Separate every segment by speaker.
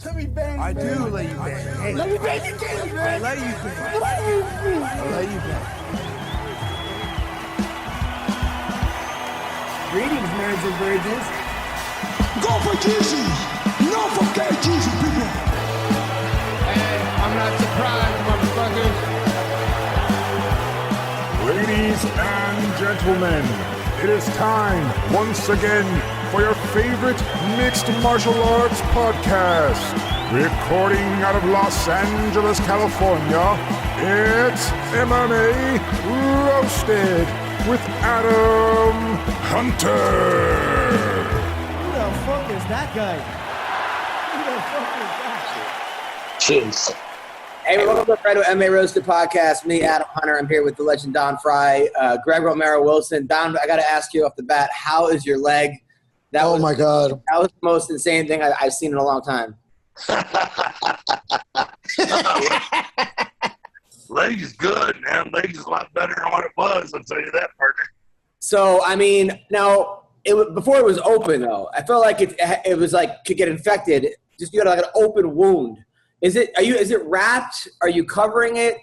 Speaker 1: Let me bang.
Speaker 2: I do let you bang. Hey,
Speaker 1: let me bang you, James, man.
Speaker 2: I let you bang. I let you bang.
Speaker 1: Greetings, marriage and virgins.
Speaker 3: Go for Jesus. No forget Jesus, people.
Speaker 4: Hey, I'm not surprised, motherfuckers.
Speaker 5: Ladies and gentlemen, it is time once again for your favorite mixed martial arts podcast. Recording out of Los Angeles, California, it's MMA Roasted with Adam Hunter.
Speaker 1: Who the fuck is that guy? Who the fuck is that?
Speaker 6: Jeez.
Speaker 7: Hey, welcome to the Friday MMA Roasted Podcast. Me, Adam Hunter. I'm here with the legend Don Frye, Greg Romero-Wilson. Don, I got to ask you off the bat, how is your leg?
Speaker 6: My God.
Speaker 7: That was the most insane thing I've seen in a long time.
Speaker 6: Leg is good, man. Leg is a lot better than what it was. I'll tell you that, partner.
Speaker 7: So, I mean, now, before it was open, though, I felt like it was like could get infected. Just you got like an open wound. Is it wrapped? Are you covering it?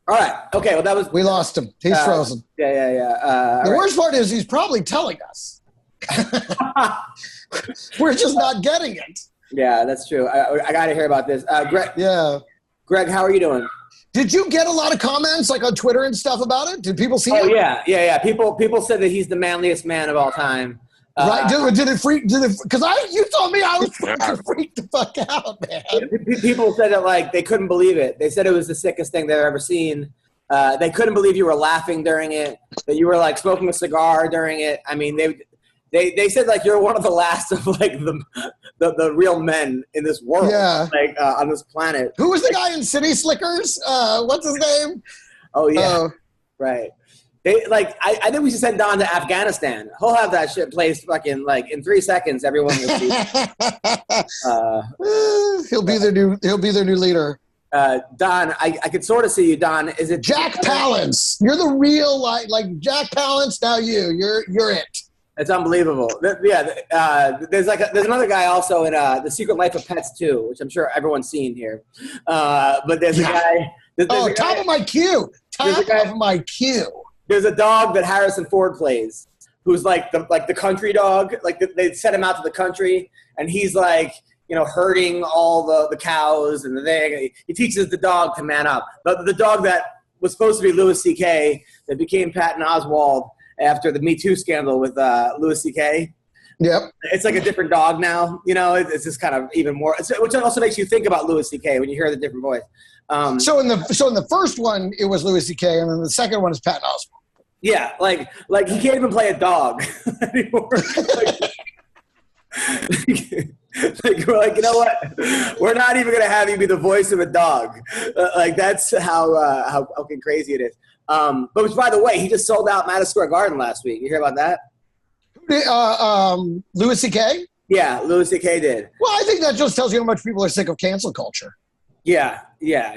Speaker 7: All right. Okay. Well, that was.
Speaker 8: We lost him. He's frozen.
Speaker 7: Yeah.
Speaker 8: The worst part is he's probably telling us. We're just not getting it.
Speaker 7: Yeah, that's true. I got to hear about this. Greg.
Speaker 8: Yeah.
Speaker 7: Greg, how are you doing?
Speaker 8: Did you get a lot of comments like on Twitter and stuff about it? Did people see it?
Speaker 7: Oh yeah. People said that he's the manliest man of all time.
Speaker 8: Right? Did it freak? Because you told me I was freaked the fuck out, man.
Speaker 7: People said that like they couldn't believe it. They said it was the sickest thing they've ever seen. They couldn't believe you were laughing during it. That you were like smoking a cigar during it. I mean, they said like you're one of the last of like the real men in this world.
Speaker 8: Yeah.
Speaker 7: Like on this planet.
Speaker 8: Who was the guy in City Slickers? What's his name?
Speaker 7: Oh yeah. Right. I think we should send Don to Afghanistan. He'll have that shit placed fucking like in 3 seconds. Everyone will see.
Speaker 8: He'll be their new leader.
Speaker 7: Don, I could sort of see you, Don. Is it
Speaker 8: Jack Palance? You're the real like Jack Palance. Now you're it.
Speaker 7: It's unbelievable. Yeah, there's another guy also in The Secret Life of Pets 2, which I'm sure everyone's seen here. But there's a guy.
Speaker 8: Top of my queue. Top of my queue.
Speaker 7: There's a dog that Harrison Ford plays, who's like the country dog. Like they sent him out to the country, and he's like herding all the cows and the thing. He teaches the dog to man up. But the dog that was supposed to be Louis C.K. that became Patton Oswalt after the Me Too scandal with Louis C.K.
Speaker 8: Yep.
Speaker 7: It's like a different dog now. It's just kind of even more. Which also makes you think about Louis C.K. when you hear the different voice.
Speaker 8: So in the first one, it was Louis C.K. and then the second one is Patton Oswalt.
Speaker 7: Yeah, like he can't even play a dog anymore. We're like, you know what? We're not even gonna have you be the voice of a dog. That's how fucking crazy it is. But which, by the way, he just sold out Madison Square Garden last week. You hear about that?
Speaker 8: Louis C.K.?
Speaker 7: Yeah, Louis C.K. did.
Speaker 8: Well, I think that just tells you how much people are sick of cancel culture.
Speaker 7: Yeah.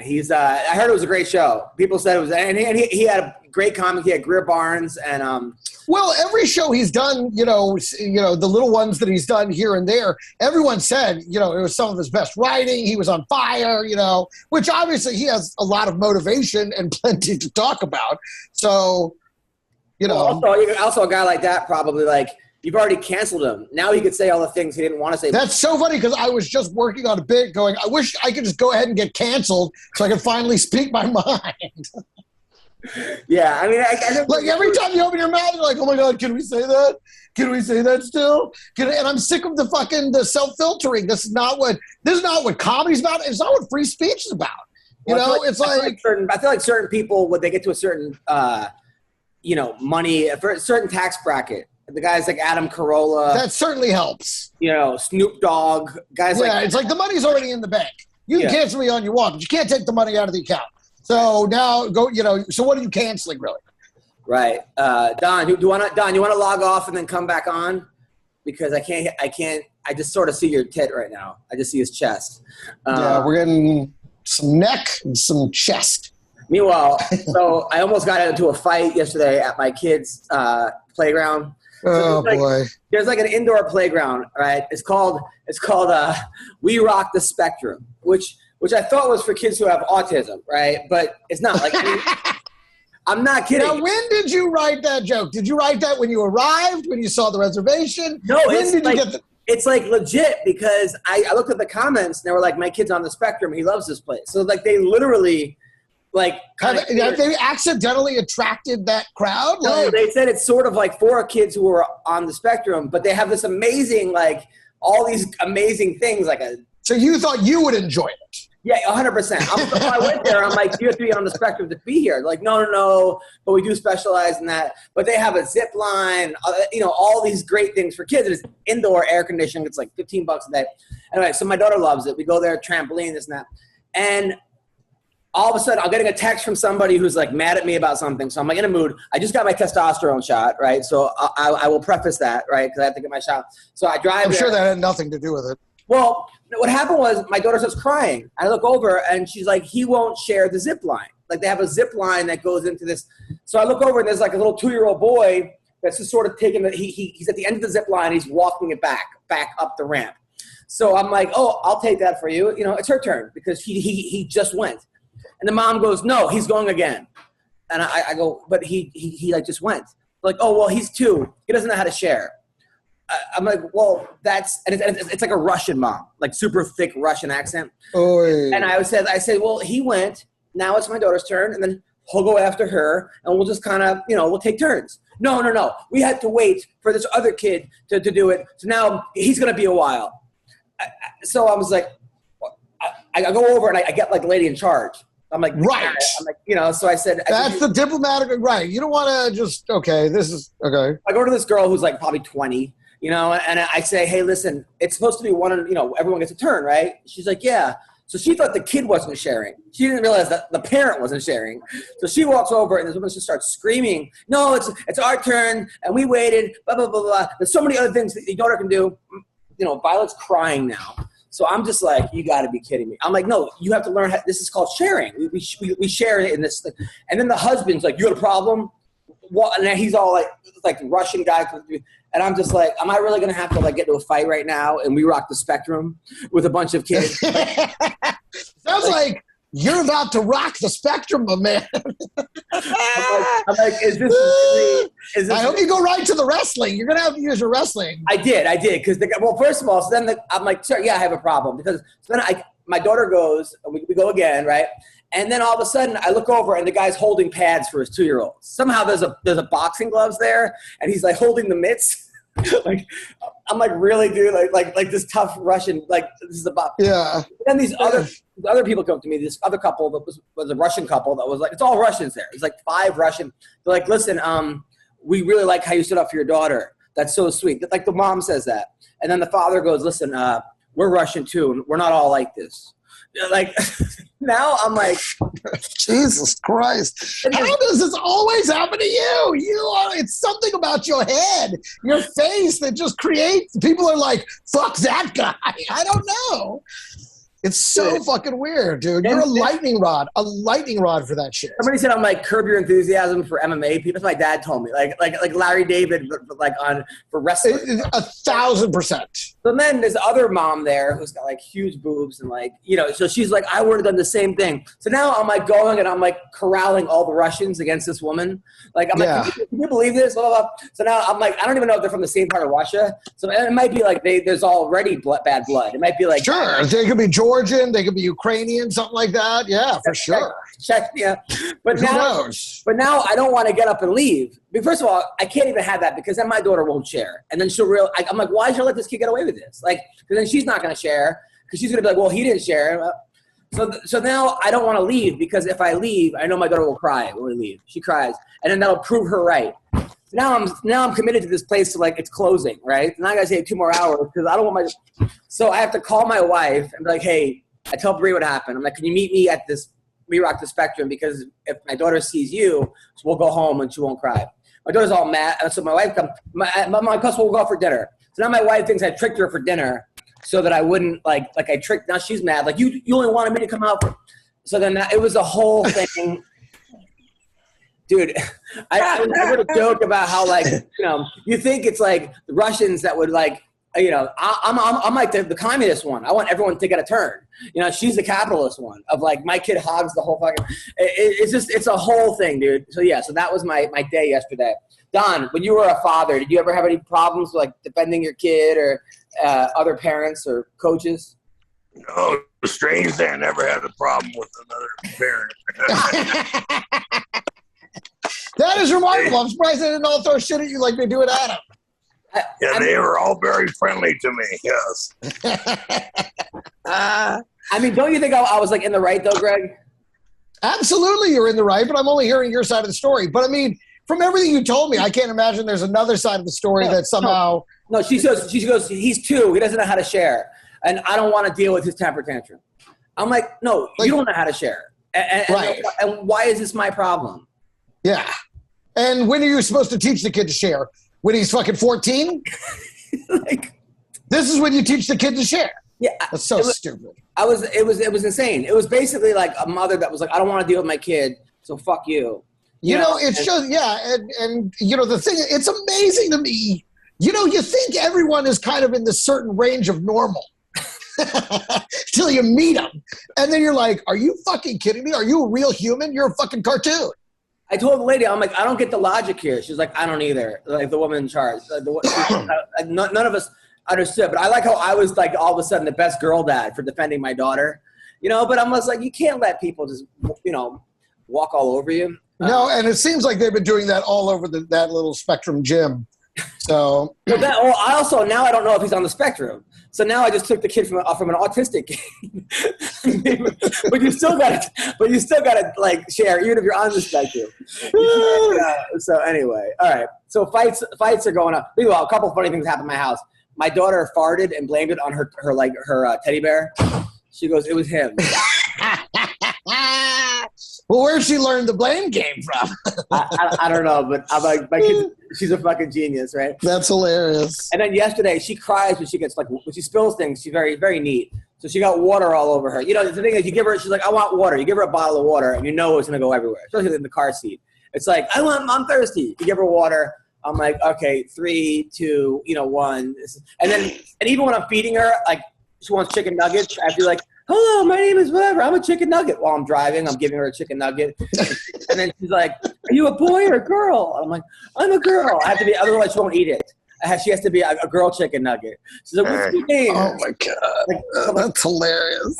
Speaker 7: He's. I heard it was a great show. People said it was, and he had a great comic. He had Greer Barnes and.
Speaker 8: Well, every show he's done, the little ones that he's done here and there, everyone said, it was some of his best writing. He was on fire, which obviously he has a lot of motivation and plenty to talk about. So,
Speaker 7: Also, a guy like that probably like. You've already canceled him. Now he could say all the things he didn't want to say.
Speaker 8: That's so funny because I was just working on a bit going, I wish I could just go ahead and get canceled so I could finally speak my mind.
Speaker 7: Yeah, I mean, I
Speaker 8: like every time you open your mouth, you're like, oh my God, can we say that? Can we say that still? And I'm sick of the self-filtering. This is not what comedy's about. It's not what free speech is about.
Speaker 7: I feel like certain people, when they get to a certain, money, for a certain tax bracket, the guys like Adam Carolla.
Speaker 8: That certainly helps.
Speaker 7: Snoop Dogg, guys like.
Speaker 8: Yeah, it's like the money's already in the bank. You can cancel me on your walk, but you can't take the money out of the account. So now go, so what are you canceling really?
Speaker 7: Right. Don, you want to log off and then come back on? Because I can't, I just sort of see your tit right now. I just see his chest.
Speaker 8: Yeah, we're getting some neck and some chest.
Speaker 7: Meanwhile, so I almost got into a fight yesterday at my kids' playground.
Speaker 8: Oh boy.
Speaker 7: There's like an indoor playground, right? It's called We Rock the Spectrum, which I thought was for kids who have autism, right? But it's not. Like I'm not kidding.
Speaker 8: Now, when did you write that joke? Did you write that when you arrived? When you saw the reservation?
Speaker 7: No,
Speaker 8: when did you get the?
Speaker 7: It's like legit because I looked at the comments and they were like, my kid's on the spectrum. He loves this place. So like they literally like
Speaker 8: Have they accidentally attracted that crowd?
Speaker 7: No, they said it's sort of like for kids who are on the spectrum, but they have this amazing, like all these amazing things like a.
Speaker 8: So you thought you would enjoy it?
Speaker 7: Yeah, 100%. I went there. I'm like, you have to be on the spectrum to be here. Like, no, but we do specialize in that. But they have a zip line, all these great things for kids. It's indoor air conditioning. It's like $15 a day. Anyway, so my daughter loves it. We go there, trampoline, this and that. And all of a sudden, I'm getting a text from somebody who's like mad at me about something. So I'm like in a mood. I just got my testosterone shot, right? So I will preface that, right? Because I have to get my shot. So I drive.
Speaker 8: I'm sure that had nothing to do with it.
Speaker 7: Well, what happened was my daughter starts crying. I look over and she's like, he won't share the zip line. Like they have a zip line that goes into this. So I look over and there's like a little 2-year-old boy that's just sort of taking he's at the end of the zip line. He's walking it back up the ramp. So I'm like, oh, I'll take that for you. It's her turn because he just went. And the mom goes, no, he's going again. And I go, but he like just went. Like, oh, well, he's 2. He doesn't know how to share. I'm like, well, it's like a Russian mom, like super thick Russian accent.
Speaker 8: Oy.
Speaker 7: And I said, well, he went. Now it's my daughter's turn, and then he'll go after her, and we'll just kind of, we'll take turns. No. We had to wait for this other kid to do it. So now he's going to be a while. So I was like, I go over and I get like the lady in charge. I'm like,
Speaker 8: right.
Speaker 7: I'm like, so I said.
Speaker 8: That's the diplomatic, right. You don't want to just, okay, this is, okay.
Speaker 7: I go to this girl who's like probably 20. And I say, hey, listen, it's supposed to be one, everyone gets a turn, right? She's like, yeah. So she thought the kid wasn't sharing. She didn't realize that the parent wasn't sharing. So she walks over and this woman just starts screaming, no, it's our turn, and we waited, blah, blah, blah, blah. There's so many other things that your daughter can do. Violet's crying now. So I'm just like, you got to be kidding me. I'm like, no, you have to learn this is called sharing. We share it in this. And then the husband's like, you got a problem? What? And then he's all like Russian guy. And I'm just like, am I really going to have to like get into a fight right now? And we rock the spectrum with a bunch of kids.
Speaker 8: Sounds like you're about to rock the spectrum, my man.
Speaker 7: I'm like, is this really,
Speaker 8: I hope you go right to the wrestling. You're going to have to use your wrestling.
Speaker 7: I did. Because, first of all, so then I'm like, sir, yeah, I have a problem. Because so then my daughter goes, and we go again, right? And then all of a sudden, I look over, and the guy's holding pads for his 2-year-old. Somehow there's a boxing gloves there, and he's like holding the mitts. Like I'm like, really, dude? Like this tough Russian, like this is about.
Speaker 8: Yeah.
Speaker 7: And then these other people come to me. This other couple that was a Russian couple that was like, it's all Russians there. It's like 5 Russian. They're like, listen, we really like how you stood up for your daughter. That's so sweet. Like the mom says that, and then the father goes, listen, we're Russian too, and we're not all like this. Like now I'm like,
Speaker 8: Jesus Christ. How does this always happen to you? It's something about your head, your face that just creates, people are like, fuck that guy. I don't know. It's so fucking weird, dude. You're a lightning rod for that shit.
Speaker 7: Somebody said I'm like Curb Your Enthusiasm for MMA people. That's what my dad told me. Like Larry David, but like for wrestling.
Speaker 8: 1,000%.
Speaker 7: So then there's the other mom there who's got like huge boobs and like, so she's like, I would have done the same thing. So now I'm like going and I'm like corralling all the Russians against this woman. Like, I'm like, can you believe this? Blah, blah, blah. So now I'm like, I don't even know if they're from the same part of Russia. So it might be like there's already bad blood. It might be like.
Speaker 8: Sure. They could be Georgian. They could be Ukrainian, something like that. Yeah, for sure.
Speaker 7: Yeah. But
Speaker 8: who knows?
Speaker 7: But now I don't want to get up and leave. But first of all, I can't even have that because then my daughter won't share. And then I'm like, why should I let this kid get away with this? Like, because then she's not going to share because she's going to be like, well, he didn't share. So now I don't want to leave because if I leave, I know my daughter will cry when we leave. She cries. And then that'll prove her right. Now I'm committed to this place to like it's closing, right? Now I got to stay 2 more hours because I don't want So I have to call my wife and be like, hey, I tell Bree what happened. I'm like, can you meet me at this We Rock the Spectrum? Because if my daughter sees you, so we'll go home and she won't cry. My daughter's all mad. And so my wife comes. My cousin will go out for dinner. So now my wife thinks I tricked her for dinner so that I wouldn't like I tricked. Now she's mad. Like you only wanted me to come out. So then it was a whole thing. Dude, I heard a joke about how, like, you think it's like the Russians that would, like, I'm like the communist one. I want everyone to get a turn. She's the capitalist one of, like, my kid hogs the whole fucking. It's a whole thing, dude. So yeah, so that was my day yesterday. Don, when you were a father, did you ever have any problems with, like, defending your kid or other parents or coaches?
Speaker 6: No, the strange thing, I never had a problem with another parent.
Speaker 8: That is remarkable. I'm surprised they didn't all throw shit at you like they do at Adam.
Speaker 6: Yeah, they were all very friendly to me, yes.
Speaker 7: I mean, don't you think I was, like, in the right, though, Greg?
Speaker 8: Absolutely, you're in the right, but I'm only hearing your side of the story. But, I mean, from everything you told me, I can't imagine there's another side of the story that somehow...
Speaker 7: No, she goes, he's 2. He doesn't know how to share. And I don't want to deal with his temper tantrum. I'm like, no, you don't know how to share.
Speaker 8: Right.
Speaker 7: And why is this my problem?
Speaker 8: Yeah. And when are you supposed to teach the kid to share? When he's fucking 14?
Speaker 7: Like,
Speaker 8: this is when you teach the kid to share.
Speaker 7: Yeah.
Speaker 8: That's so stupid.
Speaker 7: It was insane. It was basically like a mother that was like, I don't want to deal with my kid, so fuck you.
Speaker 8: You know, it's just, yeah. And the thing, it's amazing to me. You think everyone is kind of in this certain range of normal. Till you meet them. And then you're like, are you fucking kidding me? Are you a real human? You're a fucking cartoon.
Speaker 7: I told the lady, I'm like, I don't get the logic here. She's like, I don't either. Like, the woman in charge. None of us understood. But I like how I was, like, all of a sudden the best girl dad for defending my daughter. But I'm just like, you can't let people just, walk all over you.
Speaker 8: No, and it seems like they've been doing that all over that little Spectrum gym. So
Speaker 7: I also, now I don't know if he's on the spectrum. So now I just took the kid from an autistic kid. but you still gotta like share, even if you're on the spectrum. So anyway, all right. So fights are going on. Meanwhile, a couple of funny things happened in my house. My daughter farted and blamed it on her teddy bear. She goes, it was him.
Speaker 8: Well, where she learned the blame game from?
Speaker 7: I don't know, but I'm like, my kid, she's a fucking genius, right?
Speaker 8: That's hilarious.
Speaker 7: And then yesterday, she cries when she gets, like, when she spills things. She's very, very neat. So she got water all over her. The thing is, you give her, she's like, I want water. You give her a bottle of water, and you know it's going to go everywhere, especially in the car seat. It's like, I'm thirsty. You give her water. I'm like, okay, 3, 2, 1. And even when I'm feeding her, like, she wants chicken nuggets, I feel like, hello, my name is whatever. I'm a chicken nugget. While I'm driving, I'm giving her a chicken nugget. And then she's like, are you a boy or a girl? I'm like, I'm a girl. I have to be, otherwise she won't eat it. She has to be a girl chicken nugget. She's like, what's your name?
Speaker 8: Oh, my God.
Speaker 7: Like,
Speaker 8: that's hilarious.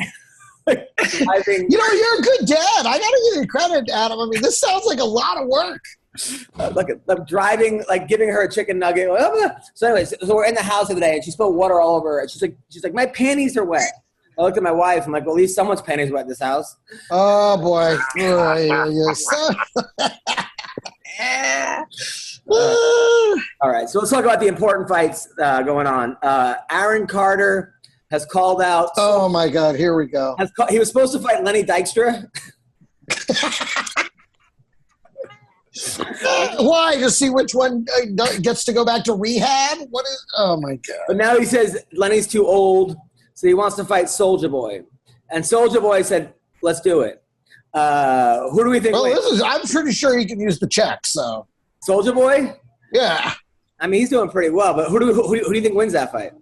Speaker 7: Driving.
Speaker 8: You're a good dad. I got to give you credit, Adam. I mean, this sounds like a lot of work.
Speaker 7: Look, I'm driving, like, giving her a chicken nugget. So anyways, so we're in the house the other day, and she spilled water all over her. And she's like, my panties are wet. I looked at my wife. I'm like, well, at least someone's panties wet in this house.
Speaker 8: Oh, boy.
Speaker 7: All right, so let's talk about the important fights going on. Aaron Carter has called out.
Speaker 8: Oh, my God. Here we go.
Speaker 7: He was supposed to fight Lenny Dykstra.
Speaker 8: Why? To see which one gets to go back to rehab? Oh, my God.
Speaker 7: But now he says Lenny's too old. So he wants to fight Soulja Boy. And Soulja Boy said, let's do it. Who do we think wins?
Speaker 8: I'm pretty sure he can use the check, so.
Speaker 7: Soulja Boy?
Speaker 8: Yeah.
Speaker 7: I mean, he's doing pretty well, but who do you think wins that fight?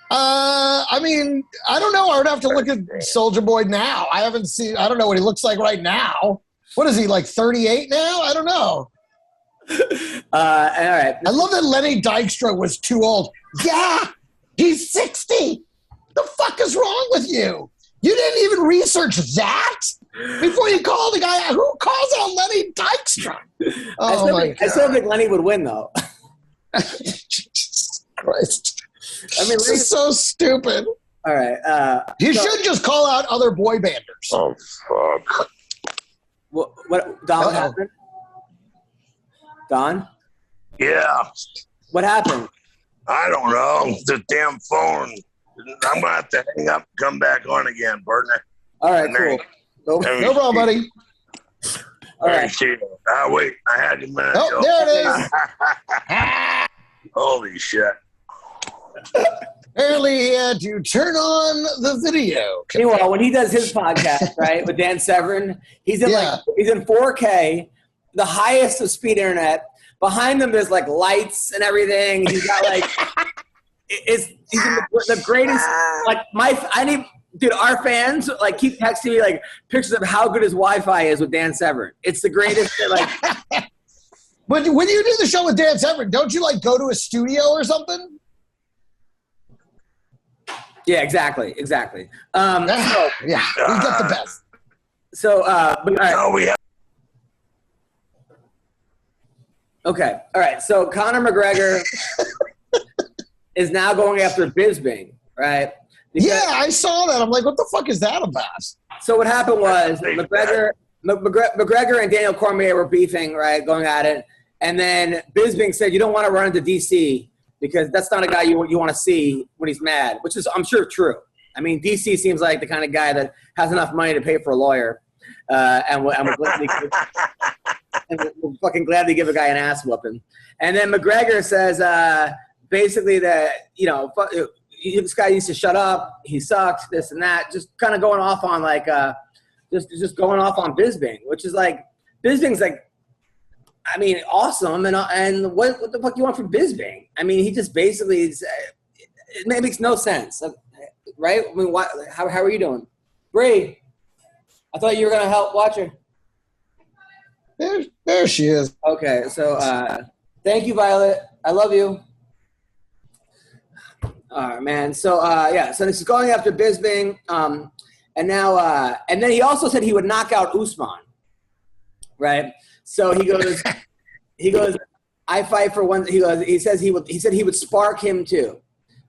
Speaker 8: I mean, I don't know. I would have to look at Soulja Boy now. I don't know what he looks like right now. What is he, like 38 now? I don't know.
Speaker 7: All right.
Speaker 8: I love that Lenny Dykstra was too old. Yeah, he's 60. The fuck is wrong with you? You didn't even research that before you called the guy. Who calls out Lenny Dykstra? Oh,
Speaker 7: I still think Lenny would win, though.
Speaker 8: Jesus Christ.
Speaker 7: I mean,
Speaker 8: this is so stupid.
Speaker 7: All right.
Speaker 8: You should just call out other boy banders.
Speaker 6: Oh, fuck.
Speaker 7: What Don, what happened? Don?
Speaker 6: Yeah.
Speaker 7: What happened?
Speaker 6: I don't know. The damn phone. I'm going to have to hang up and come back on again, partner.
Speaker 7: All right, cool.
Speaker 8: No problem, buddy.
Speaker 6: All right. Wait. I had you a minute ago.
Speaker 8: Oh, there it
Speaker 6: is. Holy shit.
Speaker 8: Apparently he had to turn on the video.
Speaker 7: Meanwhile, when he does his podcast, right, with Dan Severin, he's in 4K, the highest of speed internet. Behind him, there's like lights and everything. He's got like, he's the greatest. Like dude, our fans like keep texting me like pictures of how good his Wi-Fi is with Dan Severn. It's the greatest. Like,
Speaker 8: but when you do the show with Dan Severn, don't you like go to a studio or something?
Speaker 7: Yeah, exactly. So,
Speaker 8: yeah, we got the best.
Speaker 7: So, but, all right.
Speaker 6: No, we have.
Speaker 7: Okay. All right. So Conor McGregor is now going after Bisping, right? Because,
Speaker 8: yeah, I saw that. I'm like, what the fuck is that about?
Speaker 7: So what happened was McGregor and Daniel Cormier were beefing, right, going at it. And then Bisping said, you don't want to run into DC because that's not a guy you want to see when he's mad, which is, I'm sure, true. I mean, DC seems like the kind of guy that has enough money to pay for a lawyer. And we're fucking gladly give a guy an ass whooping. And then McGregor says basically that, you know, this guy needs to shut up. He sucks, this and that. Just kind of going off on like just going off on Bisping, which is like Bisping's like, I mean, awesome. And what the fuck you want from Bisping? I mean, he just basically is, it makes no sense, right? I mean, how are you doing, Bree? I thought you were gonna help watch her.
Speaker 8: There she is.
Speaker 7: Okay, so thank you, Violet. I love you. All right, man. So so this is going after Bisping, and now and then he also said he would knock out Usman, right? So he goes, I fight for one. He said he would spark him too,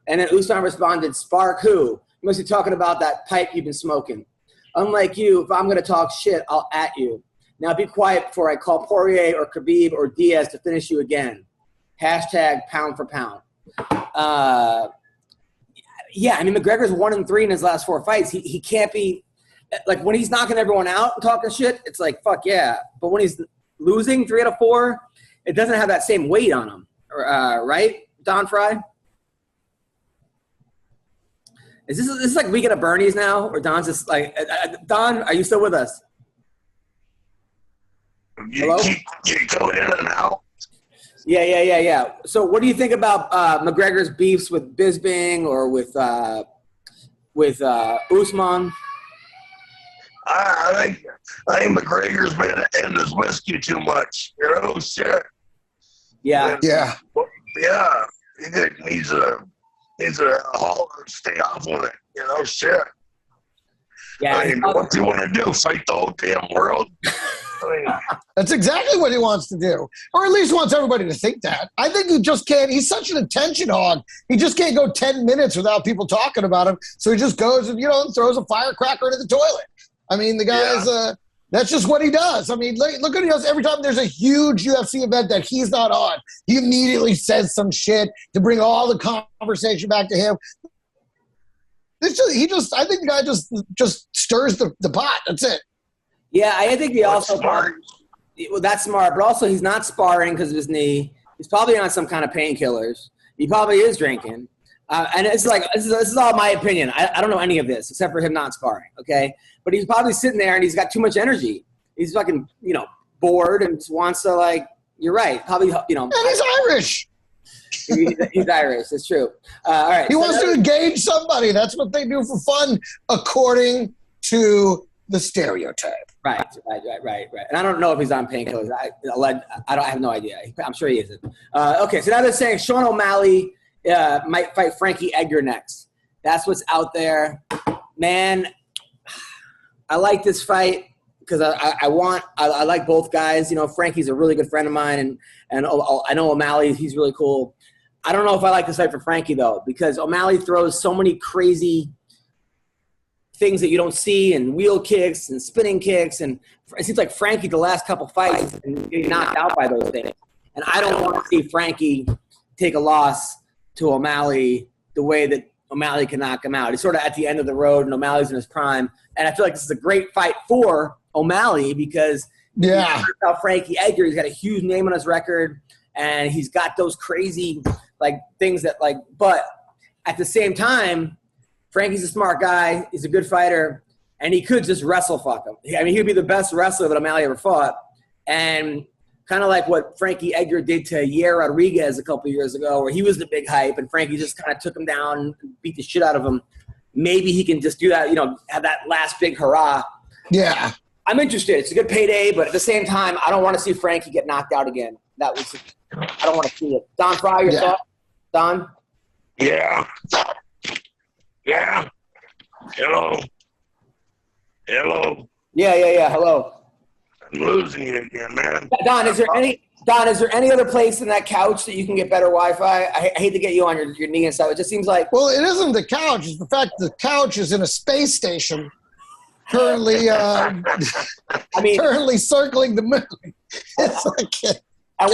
Speaker 7: and then Usman responded, spark who? You must be talking about that pipe you've been smoking. Unlike you, if I'm gonna talk shit, I'll at you. Now be quiet before I call Poirier or Khabib or Diaz to finish you again. Hashtag pound for pound. Yeah, I mean, McGregor's 1-3 in his last 4 fights. He can't be – like, when he's knocking everyone out and talking shit, it's like, fuck yeah. But when he's losing 3 out of 4, it doesn't have that same weight on him. Right, Don Frye? Is this like Weekend at Bernie's now? Or Don's just like Don, are you still with us? Hello?
Speaker 6: You go in and out.
Speaker 7: Yeah. So what do you think about McGregor's beefs with Bisping or with Usman?
Speaker 6: I think McGregor's been in his whiskey too much. You know, shit.
Speaker 7: Yeah.
Speaker 8: Yeah.
Speaker 6: Yeah. He needs a hauler, stay off of it. You know, shit.
Speaker 7: Yeah.
Speaker 6: I mean, what do you want to do? Fight the whole damn world?
Speaker 8: That's exactly what he wants to do. Or at least wants everybody to think that. I think he just can't. He's such an attention hog. He just can't go 10 minutes without people talking about him. So he just goes and, throws a firecracker into the toilet. I mean, the guy's that's just what he does. I mean, look what he does. Every time there's a huge UFC event that he's not on, he immediately says some shit to bring all the conversation back to him. I think the guy just stirs the pot. That's it.
Speaker 7: Yeah, I think he also
Speaker 6: smart.
Speaker 7: Well, that's smart, but also he's not sparring because of his knee. He's probably on some kind of painkillers. He probably is drinking. And it's like this is all my opinion. I don't know any of this except for him not sparring. Okay, but he's probably sitting there and he's got too much energy. He's fucking bored and wants to You're right. Probably
Speaker 8: And he's Irish.
Speaker 7: He's Irish. It's true. All right.
Speaker 8: He wants to engage somebody. That's what they do for fun, according to the stereotype.
Speaker 7: Right. And I don't know if he's on painkillers. I have no idea. I'm sure he isn't. Okay, so now they're saying Sean O'Malley might fight Frankie Edgar next. That's what's out there. Man, I like this fight because I like both guys. Frankie's a really good friend of mine, and I know O'Malley, he's really cool. I don't know if I like this fight for Frankie, though, because O'Malley throws so many crazy things that you don't see, and wheel kicks and spinning kicks, and it seems like Frankie the last couple fights and getting knocked out by those things. And I don't want to see Frankie take a loss to O'Malley the way that O'Malley can knock him out. He's sort of at the end of the road, and O'Malley's in his prime. And I feel like this is a great fight for O'Malley because how Frankie Edgar, he's got a huge name on his record, and he's got those crazy things that but at the same time, Frankie's a smart guy. He's a good fighter, and he could just wrestle fuck him. I mean, he would be the best wrestler that O'Malley ever fought. And kind of like what Frankie Edgar did to Yair Rodriguez a couple years ago, where he was the big hype and Frankie just kind of took him down and beat the shit out of him. Maybe he can just do that, have that last big hurrah.
Speaker 8: Yeah.
Speaker 7: I'm interested. It's a good payday, but at the same time, I don't want to see Frankie get knocked out again. I don't want to see it. Don Frye, your thoughts? Don?
Speaker 6: Yeah. Yeah. Hello.
Speaker 7: Yeah. Hello.
Speaker 6: I'm losing you again, man.
Speaker 7: Don, is there any other place in that couch that you can get better Wi-Fi? I hate to get you on your knee and stuff. It just seems like.
Speaker 8: Well, it isn't the couch. It's the fact the couch is in a space station currently currently circling the moon. It's like
Speaker 7: and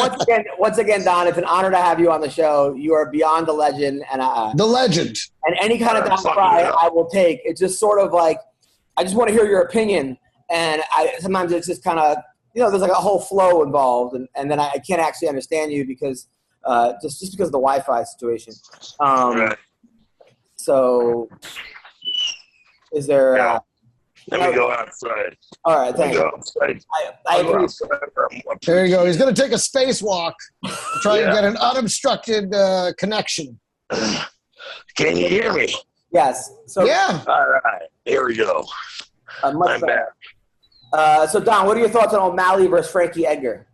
Speaker 7: once again, Don, it's an honor to have you on the show. You are beyond the legend. And
Speaker 8: the legend.
Speaker 7: And any kind of Don Frye I will take. It's just sort of like, I just want to hear your opinion. And sometimes it's just kind of, there's like a whole flow involved. And then I can't actually understand you because just because of the Wi-Fi situation.
Speaker 6: Right.
Speaker 7: So is there
Speaker 6: let me go outside.
Speaker 7: All right, thanks. I agree.
Speaker 8: There you go. He's going to take a spacewalk to try and get an unobstructed connection.
Speaker 6: Can you hear me?
Speaker 7: Yes. So,
Speaker 8: yeah.
Speaker 6: All right. Here we go.
Speaker 7: I'm
Speaker 6: back.
Speaker 7: So, Don, what are your thoughts on O'Malley versus Frankie Edgar?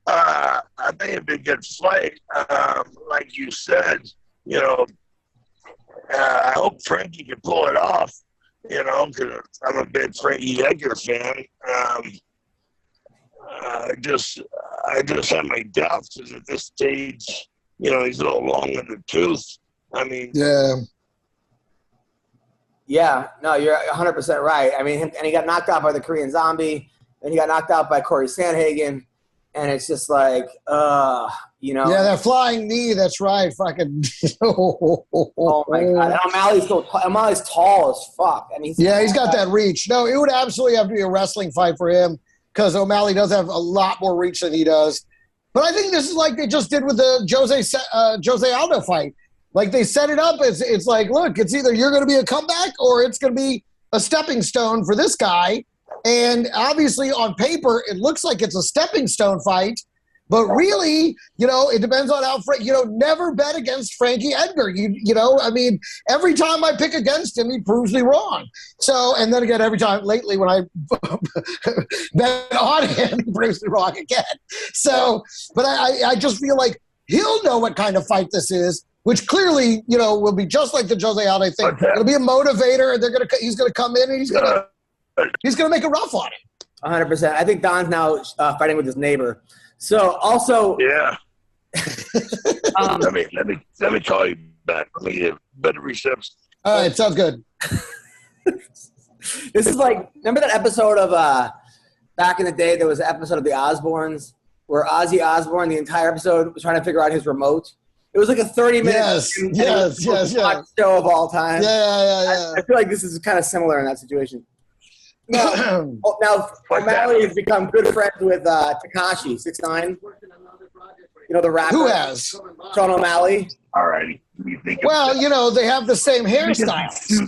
Speaker 6: I think it'd be a good fight. Like you said, I hope Frankie can pull it off. Because I'm a big Frankie Edgar fan. I just have my doubts because at this stage, he's a little long in the tooth. I mean,
Speaker 7: yeah. No, you're 100% right. I mean, and he got knocked out by the Korean Zombie, and he got knocked out by Corey Sandhagen, and it's just like, Yeah,
Speaker 8: that flying knee. That's right. Fucking.
Speaker 7: Oh my God! And O'Malley's tall as fuck. I mean,
Speaker 8: he's got that reach. No, it would absolutely have to be a wrestling fight for him because O'Malley does have a lot more reach than he does. But I think this is like they just did with the Jose Aldo fight. Like they set it up. It's like, look, it's either you're going to be a comeback or it's going to be a stepping stone for this guy. And obviously on paper, it looks like it's a stepping stone fight. But really, it depends on how never bet against Frankie Edgar. I mean, every time I pick against him, he proves me wrong. So, and then again, every time lately when I bet on him, he proves me wrong again. So, but I just feel like he'll know what kind of fight this is, which clearly, will be just like the Jose Aldo thing. It'll be a motivator, and he's gonna come in and he's gonna make it rough on him.
Speaker 7: 100%. I think Don's now fighting with his neighbor. So also,
Speaker 6: yeah. Let me call you back. Let me get better reception.
Speaker 8: All right, sounds good.
Speaker 7: This is like, remember that episode of back in the day? There was an episode of The Osbournes where Ozzy Osbourne, the entire episode, was trying to figure out his remote. It was like a 30-minute
Speaker 8: yes.
Speaker 7: show of all time.
Speaker 8: Yeah.
Speaker 7: I feel like this is kind of similar in that situation. Now O'Malley has become good friends with Tekashi 6ix9ine. The rapper.
Speaker 8: Who has?
Speaker 7: Sean O'Malley.
Speaker 6: All righty.
Speaker 8: Well, they have the same hairstyles.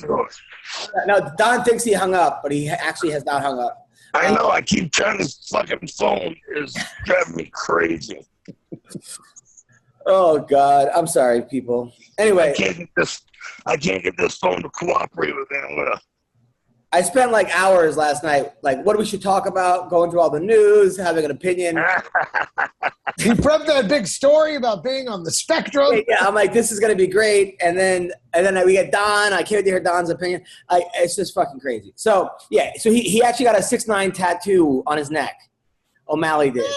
Speaker 7: Now, Don thinks he hung up, but he actually has not hung up.
Speaker 6: I know. I keep trying this fucking phone. It's driving me crazy.
Speaker 7: Oh, God. I'm sorry, people. Anyway.
Speaker 6: I can't get this phone to cooperate with me.
Speaker 7: I spent like hours last night, like what we should talk about, going through all the news, having an opinion.
Speaker 8: He prepped that big story about being on the spectrum.
Speaker 7: Yeah, I'm like, this is going to be great. And then we get Don. I can't wait to hear Don's opinion. It's just fucking crazy. So, yeah, so he actually got a 6ix9ine tattoo on his neck. O'Malley did.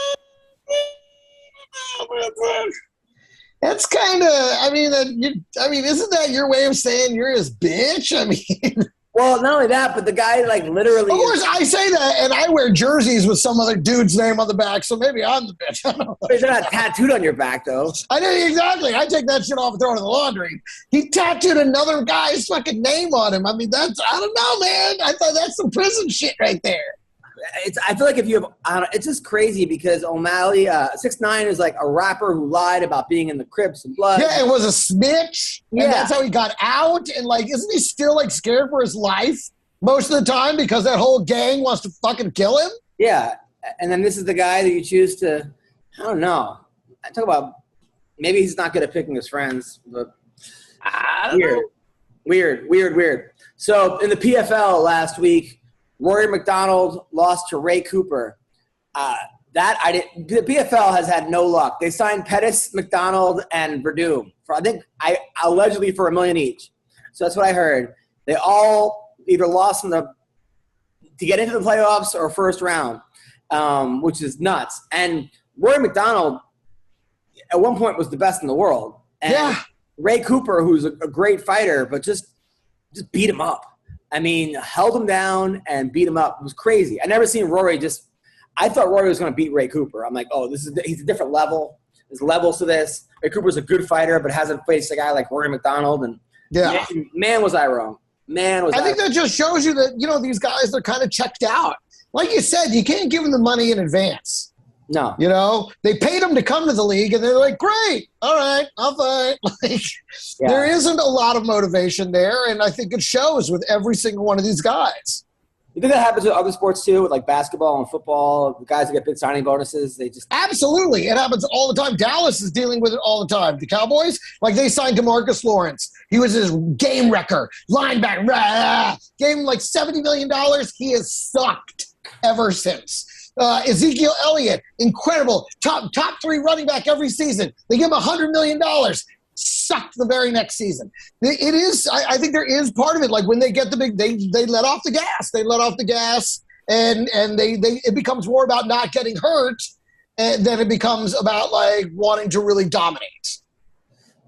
Speaker 8: That's kind of, isn't that your way of saying you're his bitch? I mean...
Speaker 7: Well, not only that, but the guy, like, literally...
Speaker 8: Of course, I say that, and I wear jerseys with some other dude's name on the back, so maybe I'm the bitch. I don't know.
Speaker 7: They're not tattooed on your back, though.
Speaker 8: I know, exactly. I take that shit off and throw it in the laundry. He tattooed another guy's fucking name on him. I mean, I don't know, man. I thought that's some prison shit right there.
Speaker 7: I feel like if you have, it's just crazy because O'Malley, 6ix9ine is like a rapper who lied about being in the Crips and Blood.
Speaker 8: Yeah, it was a snitch. Yeah. And that's how he got out. And like, isn't he still like scared for his life most of the time because that whole gang wants to fucking kill him?
Speaker 7: Yeah. And then this is the guy that you choose to, I don't know. I talk about maybe he's not good at picking his friends, but weird. So in the PFL last week, Rory McDonald lost to Ray Cooper. The PFL has had no luck. They signed Pettis, McDonald, and Verdum for allegedly for $1 million each. So that's what I heard. They all either lost to get into the playoffs or first round, which is nuts. And Rory McDonald at one point was the best in the world. And Ray Cooper, who's a great fighter, but just beat him up. I mean, held him down and beat him up. It was crazy. I never seen Rory I thought Rory was going to beat Ray Cooper. I'm like, he's a different level. There's levels to this. Ray Cooper's a good fighter, but hasn't faced a guy like Rory McDonald. And man, was I wrong. I think
Speaker 8: that just shows you that, these guys, they're kind of checked out. Like you said, you can't give them the money in advance.
Speaker 7: No.
Speaker 8: They paid them to come to the league, and they're like, great, all right, I'll fight. There isn't a lot of motivation there, and I think it shows with every single one of these guys.
Speaker 7: You think that happens with other sports too, with like basketball and football? The guys that get big signing bonuses, they just
Speaker 8: absolutely. It happens all the time. Dallas is dealing with it all the time. The Cowboys, they signed DeMarcus Lawrence. He was his game wrecker, linebacker. Gave him like $70 million. He has sucked ever since. Ezekiel Elliott, incredible, top 3 running back every season. They give him $100 million. Sucked the very next season. It is. I think there is part of it. Like when they get the big, they let off the gas. They let off the gas, and it becomes more about not getting hurt, and then it becomes about like wanting to really dominate.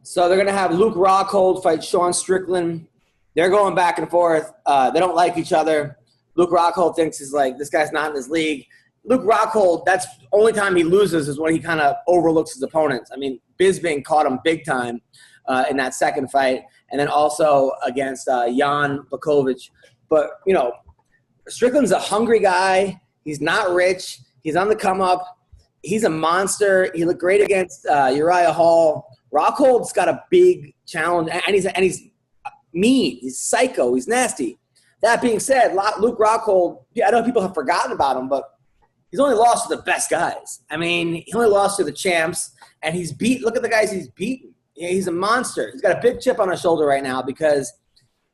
Speaker 7: So they're gonna have Luke Rockhold fight Sean Strickland. They're going back and forth. They don't like each other. Luke Rockhold thinks he's like, this guy's not in his league. Luke Rockhold, that's the only time he loses is when he kind of overlooks his opponents. I mean, Bisping caught him big time in that second fight, and then also against Jan Blachowicz. But, Strickland's a hungry guy. He's not rich. He's on the come-up. He's a monster. He looked great against Uriah Hall. Rockhold's got a big challenge, and he's mean. He's psycho. He's nasty. That being said, Luke Rockhold, I know people have forgotten about him, but he's only lost to the best guys. I mean, he only lost to the champs, and look at the guys he's beaten. He's a monster. He's got a big chip on his shoulder right now because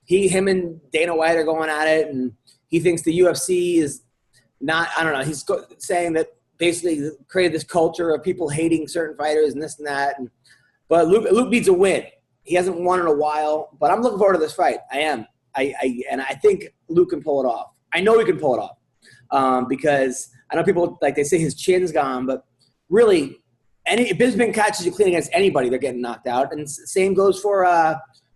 Speaker 7: him and Dana White are going at it, and he thinks the UFC is not, I don't know, he's saying that basically created this culture of people hating certain fighters and this and that. But Luke needs a win. He hasn't won in a while, but I'm looking forward to this fight. I am. And I think Luke can pull it off. I know he can pull it off because I know people, like they say his chin's gone, but really, if Bisping catches you clean against anybody, they're getting knocked out. And same goes for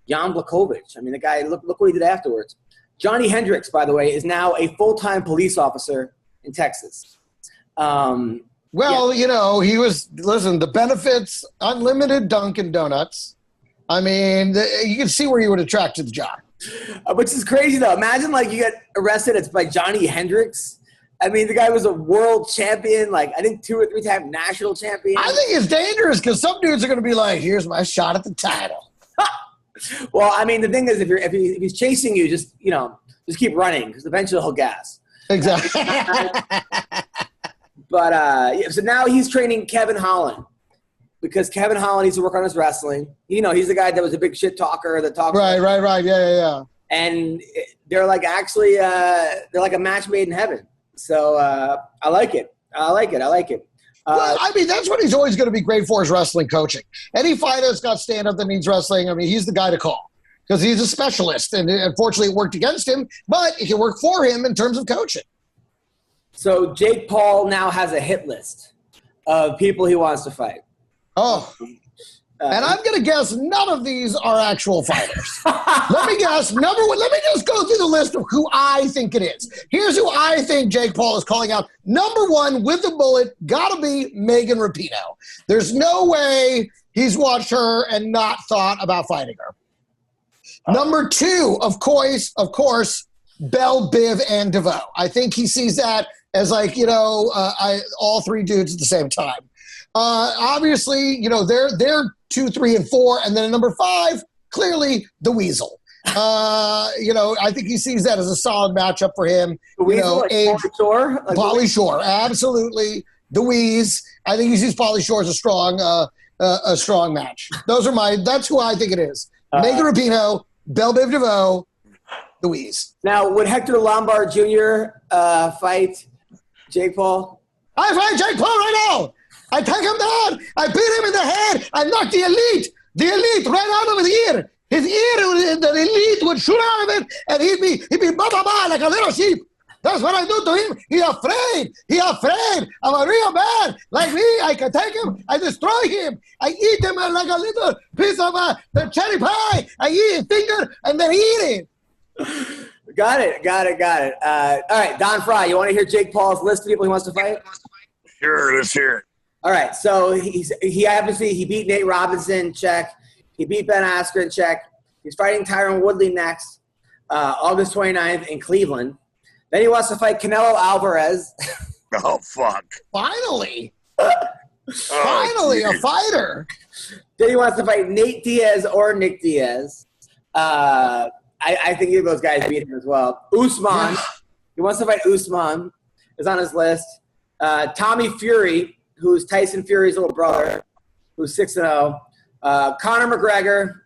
Speaker 7: Jan Blachowicz. I mean, the guy, look what he did afterwards. Johnny Hendricks, by the way, is now a full-time police officer in Texas.
Speaker 8: He was, the benefits, unlimited Dunkin' Donuts. I mean, you can see where you would attract to the job.
Speaker 7: Which is crazy, though. Imagine, you get arrested, it's by Johnny Hendricks. I mean, the guy was a world champion, I think 2 or 3 time national champion.
Speaker 8: I think it's dangerous because some dudes are going to be like, here's my shot at the title.
Speaker 7: Well, I mean, the thing is, if he's chasing you, just keep running because eventually he'll gas.
Speaker 8: Exactly.
Speaker 7: But so now he's training Kevin Holland because Kevin Holland needs to work on his wrestling. He's the guy that was a big shit talker that talked.
Speaker 8: Right. Yeah.
Speaker 7: And they're they're like a match made in heaven. So I like it.
Speaker 8: Well, I mean, that's what he's always going to be great for is wrestling coaching. Any fighter that's got stand-up that needs wrestling, I mean, he's the guy to call because he's a specialist. And unfortunately, it worked against him, but it can work for him in terms of coaching.
Speaker 7: So Jake Paul now has a hit list of people he wants to fight.
Speaker 8: Oh, and I'm going to guess none of these are actual fighters. Let me guess. Number one, let me just go through the list of who I think it is. Here's who I think Jake Paul is calling out. Number one, with the bullet, got to be Megan Rapinoe. There's no way he's watched her and not thought about fighting her. Number two, of course, Belle, Biv, and DeVoe. I think he sees that as all 3 dudes at the same time. Obviously, they're 2, 3, and 4, and then number 5, clearly the Weasel. I think he sees that as a solid matchup for him. Pauly Shore, absolutely. DeWeese, I think he sees Pauly Shore as a strong match. That's who I think it is. Megan Rapinoe, Belle Biv DeVoe, DeWeese.
Speaker 7: Now, would Hector Lombard Jr. Fight Jake Paul?
Speaker 8: I fight Jake Paul right now. I take him down. I beat him in the head. I knock the elite right out of his ear. His ear, the elite would shoot out of it, and he'd be ba-ba-ba like a little sheep. That's what I do to him. He afraid. I'm a real man. Like me, I can take him. I destroy him. I eat him like a little piece of the cherry pie. I eat his finger and then eat it.
Speaker 7: Got it. All right, Don Frye, you want to hear Jake Paul's list of people he wants to fight?
Speaker 6: Sure, let's hear it.
Speaker 7: All right, so he beat Nate Robinson, check. He beat Ben Askren, check. He's fighting Tyron Woodley next, August 29th in Cleveland. Then he wants to fight Canelo Alvarez.
Speaker 6: Oh, fuck.
Speaker 8: Finally. Finally, a fighter.
Speaker 7: Then he wants to fight Nate Diaz or Nick Diaz. I think either of those guys beat him as well. Usman. He wants to fight Usman. Is on his list. Tommy Fury, who's Tyson Fury's little brother, who's 6-0. Conor McGregor.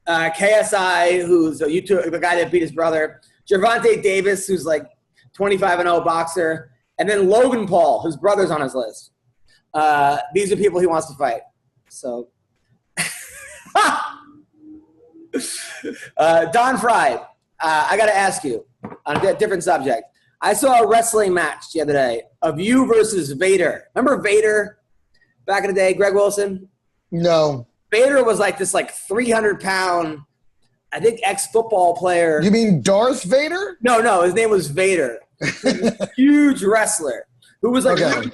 Speaker 7: KSI, who's the guy that beat his brother. Gervonta Davis, who's like 25-0 boxer. And then Logan Paul, whose brother's on his list. These are people he wants to fight. So, Don Frye, I got to ask you on a different subject. I saw a wrestling match the other day of you versus Vader. Remember Vader back in the day, Greg Wilson?
Speaker 8: No.
Speaker 7: Vader was like this 300-pound, I think, ex-football player.
Speaker 8: You mean Darth Vader?
Speaker 7: No, his name was Vader. Huge wrestler who was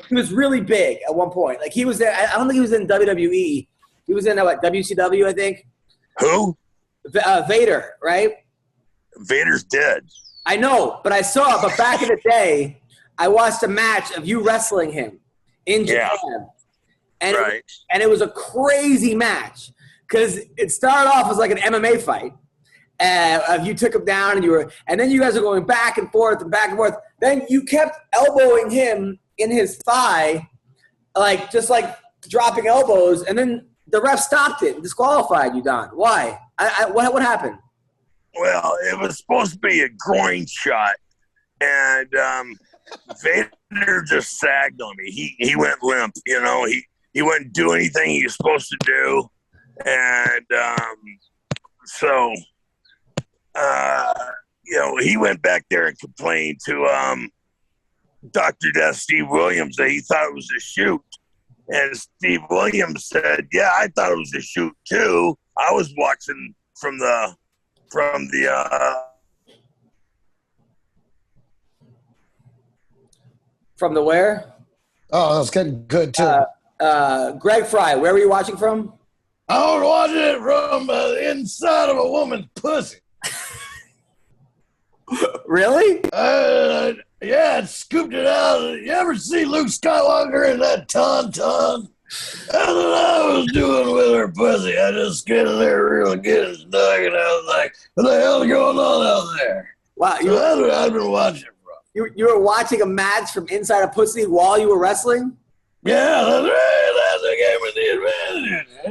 Speaker 7: he was really big at one point. Like he was there. I don't think he was in WWE. He was in WCW, I think.
Speaker 6: Who?
Speaker 7: Vader, right?
Speaker 6: Vader's dead.
Speaker 7: I know, but I saw it. But back in the day, I watched a match of you wrestling him in Japan.
Speaker 6: Yeah.
Speaker 7: And it was a crazy match because it started off as like an MMA fight. You took him down and then you guys are going back and forth and back and forth. Then you kept elbowing him in his thigh, just dropping elbows. And then the ref stopped it and disqualified you, Don. Why? What happened?
Speaker 6: Well, it was supposed to be a groin shot, and Vader just sagged on me. He went limp, He wouldn't do anything he was supposed to do, and so he went back there and complained to Dr. Death Steve Williams that he thought it was a shoot, and Steve Williams said, "Yeah, I thought it was a shoot too. I was watching from the
Speaker 7: where?
Speaker 8: Oh, that was getting good too.
Speaker 7: Greg Frye, where were you watching from?
Speaker 2: I was watching it from the inside of a woman's pussy.
Speaker 7: Really?
Speaker 2: Yeah, it scooped it out. You ever see Luke Skywalker in that tauntaun? That's what I was doing with her pussy. I just get in there real good and snug, and I was like, what the hell is going on out there?
Speaker 7: Wow.
Speaker 2: So that's what I've been watching from.
Speaker 7: You were watching a match from inside a pussy while you were wrestling?
Speaker 2: Yeah, that's right. That's what gave me the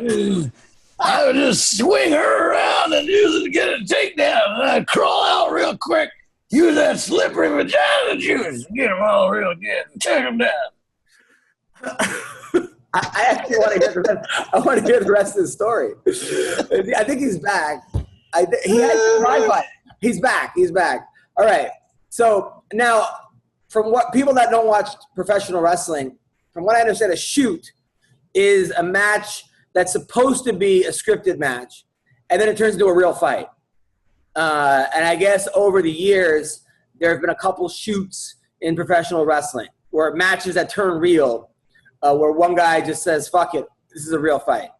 Speaker 2: advantage. I would just swing her around and use it to get a takedown, and I'd crawl out real quick, use that slippery vagina juice, get them all real good, and take them down.
Speaker 7: I actually want to hear the rest of the story. I think he's back. He had Frye. He's back. All right. So now, from what people that don't watch professional wrestling, from what I understand, a shoot is a match that's supposed to be a scripted match, and then it turns into a real fight. And I guess over the years, there have been a couple shoots in professional wrestling where matches that turn real, where one guy just says, fuck it, this is a real fight.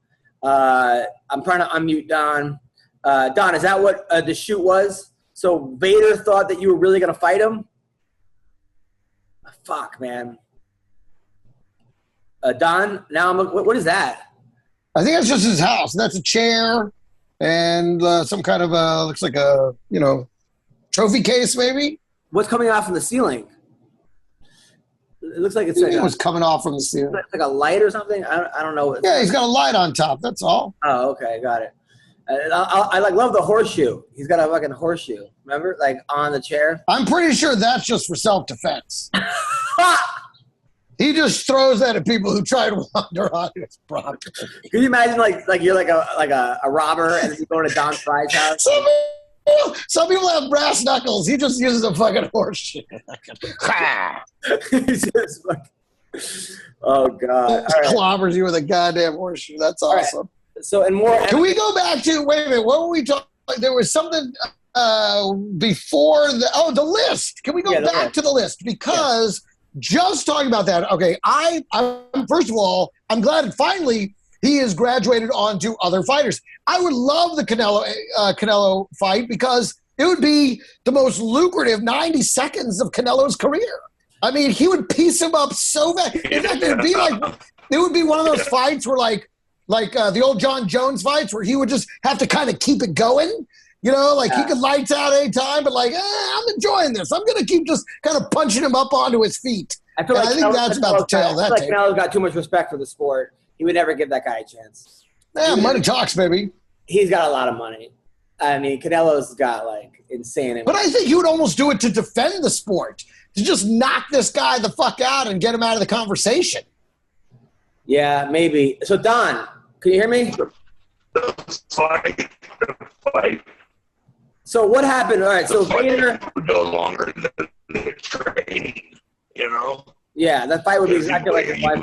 Speaker 7: I'm trying to unmute Don. Don, is that what the shoot was? So Vader thought that you were really going to fight him? Fuck, man. Don, now what is that?
Speaker 8: I think that's just his house. That's a chair. and some kind of looks like a trophy case maybe.
Speaker 7: What's coming off from the ceiling? It looks like it's
Speaker 8: It was coming off from the ceiling.
Speaker 7: like a light or something. I don't know.
Speaker 8: Yeah, he's got a light on top. That's all.
Speaker 7: Oh, okay, got it. I like love the horseshoe. He's got a fucking horseshoe. Remember, like on the chair.
Speaker 8: I'm pretty sure that's just for self-defense. He just throws that at people who try to wander on his property.
Speaker 7: Can you imagine like you're like a robber and you go to Don Frye's house?
Speaker 8: Some people have brass knuckles. He just uses a fucking horseshoe.
Speaker 7: Oh God!
Speaker 8: Right. Clobbers you with a goddamn horseshoe. That's awesome.
Speaker 7: Right. So and more.
Speaker 8: Can we go back to wait a minute? What were we talking? There was something before the list. Can we go back to the list because just talking about that? Okay, I'm first of all, I'm glad that finally he has graduated on to other fighters. I would love the Canelo fight because it would be the most lucrative 90 seconds of Canelo's career. I mean, he would piece him up so bad. In fact, it would be one of those fights where like the old John Jones fights where he would just have to kind of keep it going. He could lights out any time, but I'm enjoying this. I'm going to keep just kind of punching him up onto his feet. I think that's about the tail of that tape.
Speaker 7: Canelo's got too much respect for the sport. He would never give that guy a chance.
Speaker 8: Yeah, money talks, baby.
Speaker 7: He's got a lot of money. I mean, Canelo's got insane.
Speaker 8: But I think he would almost do it to defend the sport, to just knock this guy the fuck out and get him out of the conversation.
Speaker 7: Yeah, maybe. So Don, can you hear me?
Speaker 6: Fight.
Speaker 7: So what happened? All right, so Vader
Speaker 6: no longer the training,
Speaker 7: Yeah, that fight would be exactly like the fight.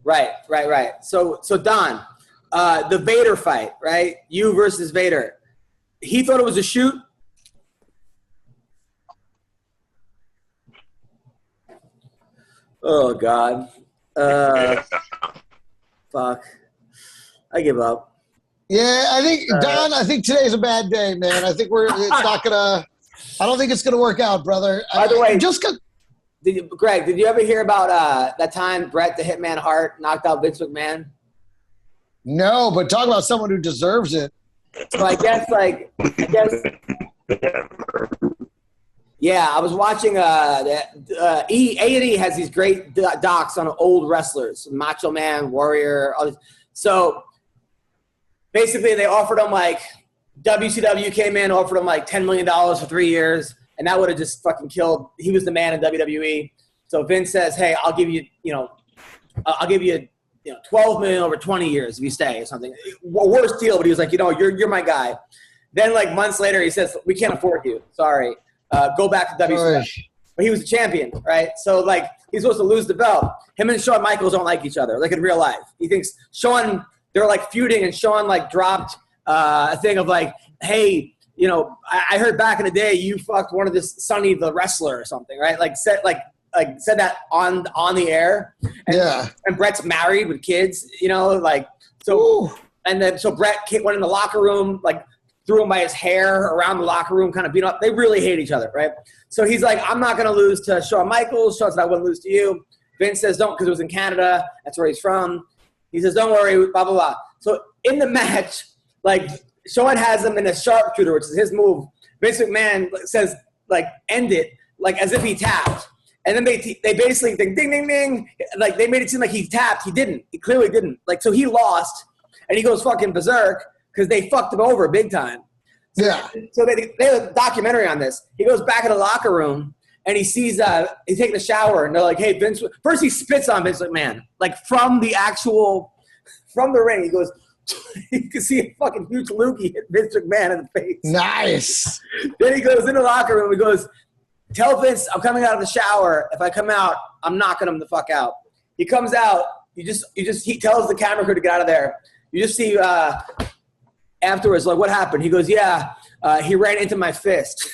Speaker 7: Right. So Don, the Vader fight, right? You versus Vader. He thought it was a shoot. Oh God. Fuck. I give up.
Speaker 8: Yeah, I think Don. I think today's a bad day, man. I think it's not gonna. I don't think it's gonna work out, brother.
Speaker 7: By the way, Greg, did you ever hear about that time Bret the Hitman Hart knocked out Vince McMahon?
Speaker 8: No, but talk about someone who deserves it.
Speaker 7: So I guess. Yeah, I was watching. A&E has these great docs on old wrestlers, Macho Man, Warrior. All this. So basically, they offered him WCW came in, offered him $10 million for 3 years, and that would have just fucking killed. He was the man in WWE. So Vince says, "Hey, I'll give you, $12 million over 20 years if you stay or something." Worst deal, but he was like, you're my guy. Then months later, he says, "We can't afford you. Sorry, go back to WCW." But he was the champion, right? So he's supposed to lose the belt. Him and Shawn Michaels don't like each other, in real life. He thinks Shawn. They're feuding, and Shawn dropped a thing of hey, I heard back in the day you fucked one of this Sonny the wrestler or something, right? Said that on the air. And, and Bret's married with kids, so. Ooh. And then so Bret went in the locker room, threw him by his hair around the locker room, kind of beat up. They really hate each other, right? So he's like, "I'm not going to lose to Shawn Michaels." Shawn said, "I wouldn't lose to you." Vince says, "Don't," because it was in Canada. That's where he's from. He says, "Don't worry, blah, blah, blah." So in the match, Shawn has him in a sharpshooter, which is his move. Vince McMahon says, end it, as if he tapped. And then they basically think, ding, ding, ding. They made it seem like he tapped. He didn't. He clearly didn't. So he lost, and he goes fucking berserk because they fucked him over big time. So they have a documentary on this. He goes back in the locker room, and he sees he's taking a shower, and they're like, "Hey, Vince." First, he spits on Vince McMahon, from the ring. He goes, you can see a fucking huge loogie hit Vince McMahon in the face.
Speaker 8: Nice.
Speaker 7: Then he goes in the locker room. He goes, "Tell Vince I'm coming out of the shower. If I come out, I'm knocking him the fuck out." He comes out. He tells the camera crew to get out of there. You just see afterwards, what happened? He goes, "Yeah, he ran into my fist."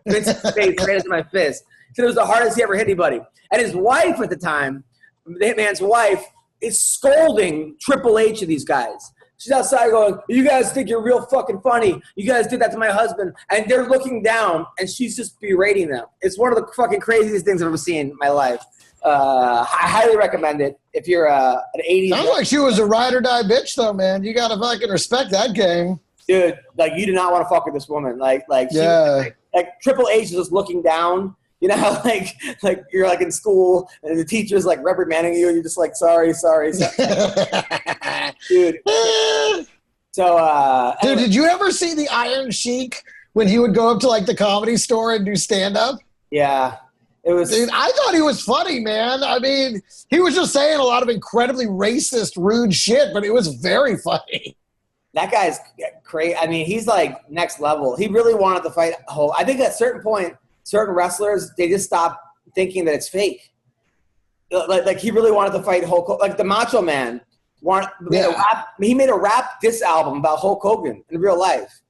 Speaker 7: Vince's face ran into my fist. He said it was the hardest he ever hit anybody. And his wife at the time, the Hitman's wife, is scolding Triple H of these guys. She's outside going, "You guys think you're real fucking funny. You guys did that to my husband." And they're looking down, and she's just berating them. It's one of the fucking craziest things I've ever seen in my life. I highly recommend it if you're an 80s.
Speaker 8: Sounds like she was a ride or die bitch, though, man. You gotta fucking respect that game,
Speaker 7: dude. Like, you do not want to fuck with this woman. Like Triple H is just looking down. You know how like you're like in school and the teacher's like reprimanding you and you're just like sorry. Dude. So
Speaker 8: dude, did you ever see the Iron Sheik when he would go up to like the Comedy Store and do stand up?
Speaker 7: Yeah. It was.
Speaker 8: Dude, I thought he was funny, man. I mean, he was just saying a lot of incredibly racist, rude shit, but it was very funny.
Speaker 7: That guy's crazy. I mean, he's like next level. He really wanted to fight Hulk. I think at a certain point, certain wrestlers, they just stop thinking that it's fake. Like he really wanted to fight Hulk Hogan. Like the Macho Man, he made a rap diss album about Hulk Hogan in real life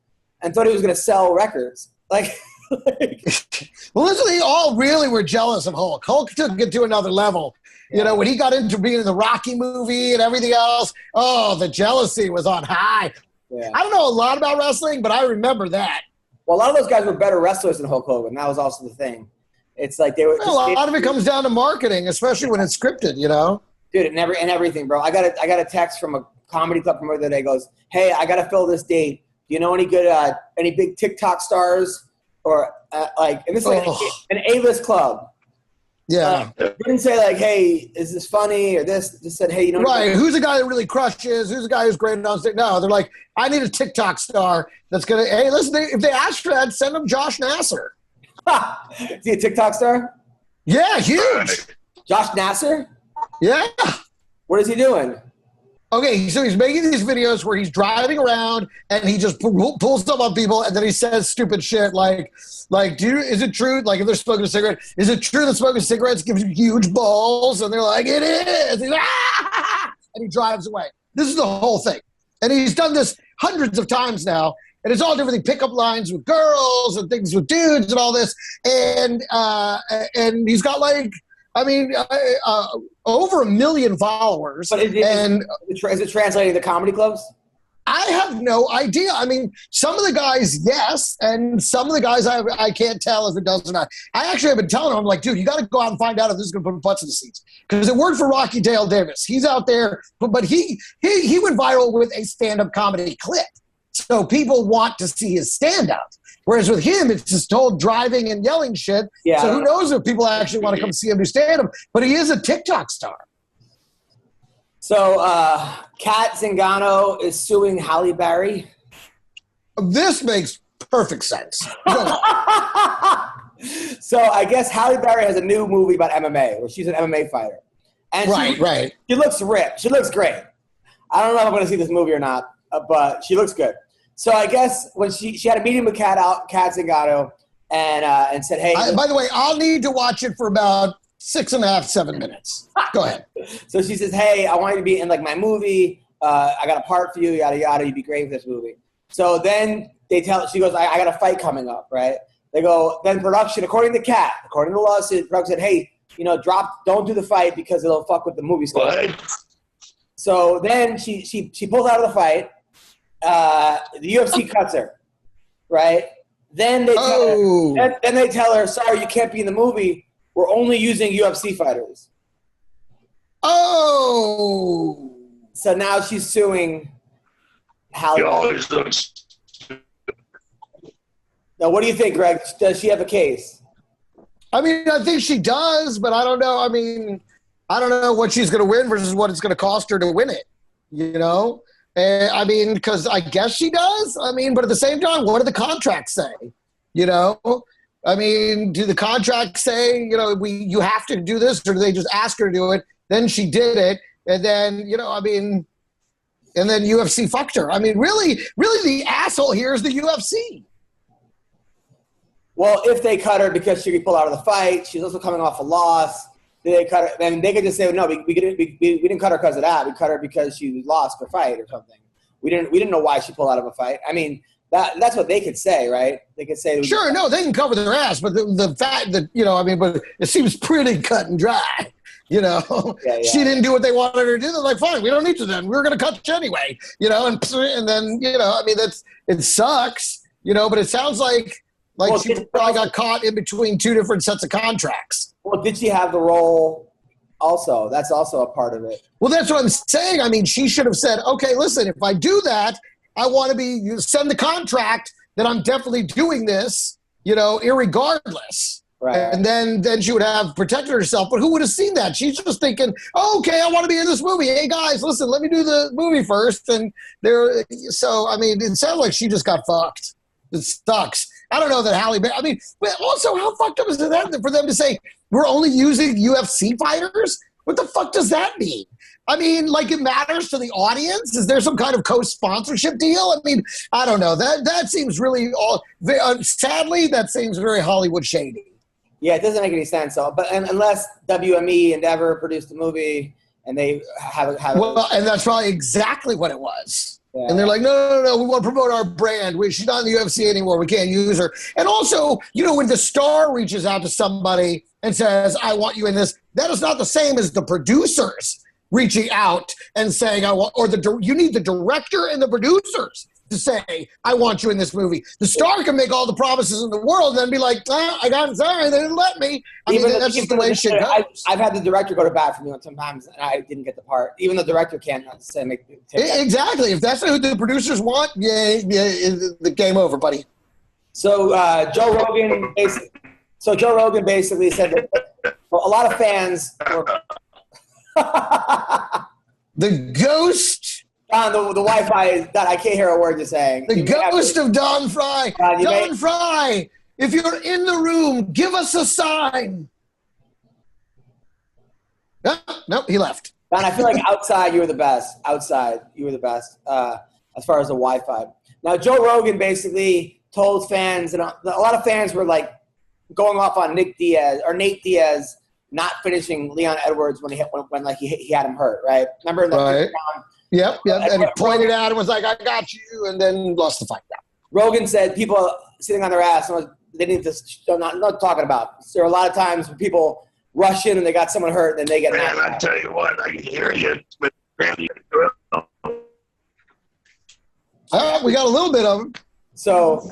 Speaker 7: and thought he was going to sell records. Like
Speaker 8: well, listen, they all really were jealous of Hulk. Hulk took it to another level. You know, when he got into being in the Rocky movie and everything else, oh, the jealousy was on high. Yeah. I don't know a lot about wrestling, but I remember that.
Speaker 7: Well, a lot of those guys were better wrestlers than Hulk Hogan. That was also the thing. It's like they were.
Speaker 8: Well, a lot of it comes down to marketing, especially when it's scripted, you know?
Speaker 7: Dude, and everything, bro. I got a text from a comedy club from the other day. Goes, hey, I got to fill this date. Do you know any good, any big TikTok stars? Or and this is like an A-list club.
Speaker 8: Yeah.
Speaker 7: Didn't say like, hey, is this funny or this? Just said, hey, you know.
Speaker 8: Right. Who's the guy that really crushes? Who's the guy who's great on stage? No, they're like, I need a TikTok star that's going to, hey, listen, if they ask for that, send them Josh Nasser.
Speaker 7: Is he a TikTok star?
Speaker 8: Yeah, huge.
Speaker 7: Josh Nasser?
Speaker 8: Yeah.
Speaker 7: What is he doing?
Speaker 8: Okay, so he's making these videos where he's driving around and he just pulls stuff on people and then he says stupid shit like, is it true? Like, if they're smoking a cigarette, is it true that smoking cigarettes gives you huge balls? And they're like, it is. He's like, ah! And he drives away. This is the whole thing. And he's done this hundreds of times now. And it's all different pickup lines with girls and things with dudes and all this. And he's got like, I mean, over 1 million followers.
Speaker 7: But is it translating to comedy clubs?
Speaker 8: I have no idea. I mean, some of the guys, yes, and some of the guys I can't tell if it does or not. I actually have been telling them, I'm like, dude, you got to go out and find out if this is going to put butts in the seats. Because it worked for Rocky Dale Davis. He's out there, but he went viral with a stand-up comedy clip. So people want to see his stand-up. Whereas with him, it's just told driving and yelling shit. Yeah. So who knows if people actually want to come see him do stand-up. But he is a TikTok star. So Kat Zingano is suing Halle Berry. This makes perfect sense.
Speaker 7: So I guess Halle Berry has a new movie about MMA where she's an MMA fighter. And
Speaker 8: right.
Speaker 7: She looks ripped. She looks great. I don't know if I'm going to see this movie or not, but she looks good. So I guess when she had a meeting with Kat Zingano and said, hey.
Speaker 8: By the way, I'll need to watch it for about 6.5, 7 minutes. Go ahead.
Speaker 7: So she says, hey, I want you to be in like my movie. I got a part for you, yada, yada. You'd be great for this movie. So then she goes, I got a fight coming up, right? They go, then production, according to Kat, according to the lawsuit, production said, hey, don't do the fight because it'll fuck with the movie schedule. So then she pulls out of the fight. The UFC cuts her, right? Then they tell her, sorry, you can't be in the movie. We're only using UFC fighters.
Speaker 8: Oh.
Speaker 7: So now she's suing Halle. Now, what do you think, Greg? Does she have a case?
Speaker 8: I mean, I think she does, but I don't know. I mean, I don't know what she's going to win versus what it's going to cost her to win it, you know? I mean, because I guess she does. I mean, but at the same time, what do the contracts say? You know? I mean, do the contracts say, you have to do this, or do they just ask her to do it? Then she did it, and then, and then UFC fucked her. I mean, really the asshole here is the UFC.
Speaker 7: Well, if they cut her because she pulled out of the fight, she's also coming off a loss. They cut her, and they could just say, no, we didn't cut her because of that. We cut her because she lost her fight or something. We didn't know why she pulled out of a fight. I mean, that's what they could say, right? They could say,
Speaker 8: sure, no, they can cover their ass, but the fact that but it seems pretty cut and dry. Yeah. She didn't do what they wanted her to do. They're like, fine, we don't need to then. We're going to cut you anyway. And then I mean, it sucks. But it sounds like she probably got caught in between two different sets of contracts.
Speaker 7: Well, did she have the role Also, that's also a part of it.
Speaker 8: Well, that's what I'm saying. I mean, she should have said, okay, listen, if I do that, I want to you send the contract that I'm definitely doing this, irregardless.
Speaker 7: Right.
Speaker 8: And then she would have protected herself. But who would have seen that? She's just thinking, oh, okay, I want to be in this movie. Hey, guys, listen, let me do the movie first. And so, I mean, it sounds like she just got fucked. It sucks. I don't know that Halle Berry. I mean, but also, how fucked up is it for them to say we're only using UFC fighters? What the fuck does that mean? I mean, like, it matters to the audience? Is there some kind of co-sponsorship deal? I mean, I don't know. That seems really sadly, that seems very Hollywood shady.
Speaker 7: Yeah, it doesn't make any sense. Unless WME Endeavor produced the movie and they have
Speaker 8: and that's probably exactly what it was.
Speaker 7: Yeah.
Speaker 8: And they're like, no, we want to promote our brand. She's not in the UFC anymore. We can't use her. And also, when the star reaches out to somebody and says, I want you in this, that is not the same as the producers reaching out and saying, you need the director and the producers to say, I want you in this movie. The star can make all the promises in the world and then be like, I'm sorry, they didn't let me. That's just the way shit goes.
Speaker 7: I've had the director go to bat for me sometimes, and I didn't get the part. Even the director can't say
Speaker 8: exactly. If that's what the producers want, the game over, buddy.
Speaker 7: So Joe Rogan basically said that a lot of fans were
Speaker 8: the ghost.
Speaker 7: Don, the Wi-Fi is Don. I can't hear a word you're saying.
Speaker 8: The ghost of Don Frye. Don Frye, if you're in the room, give us a sign. Nope, he left.
Speaker 7: Don, I feel like outside you were the best. Outside you were the best as far as the Wi-Fi. Now, Joe Rogan basically told fans, and a lot of fans were like going off on Nate Diaz not finishing Leon Edwards when he had him hurt, right? Remember in the
Speaker 8: right.
Speaker 7: round?
Speaker 8: Yep. And he pointed out and was like, I got you, and then lost the fight.
Speaker 7: Rogan said people sitting on their ass, they need to not talking about. There are a lot of times when people rush in and they got someone hurt and then they get knocked out.
Speaker 6: I tell you what, I can hear you.
Speaker 8: We got a little bit of it.
Speaker 7: So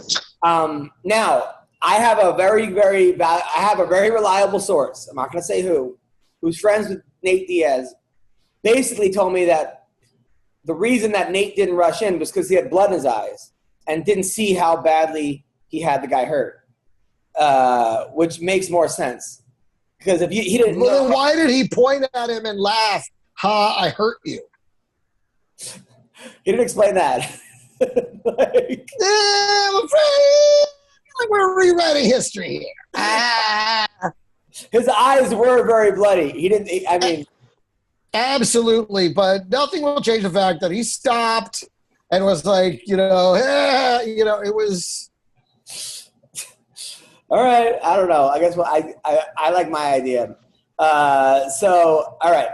Speaker 7: now I have a very reliable source. I'm not going to say who's friends with Nate Diaz. Basically told me that the reason that Nate didn't rush in was because he had blood in his eyes and didn't see how badly he had the guy hurt, which makes more sense. Because if he didn't know,
Speaker 8: then why did he point at him and laugh? Ha, I hurt you.
Speaker 7: He didn't explain that.
Speaker 8: I'm afraid we're rewriting history here.
Speaker 7: His eyes were very bloody. He didn't.
Speaker 8: Absolutely, but nothing will change the fact that he stopped and was like, it was.
Speaker 7: All right, I don't know. I guess I like my idea. So, all right.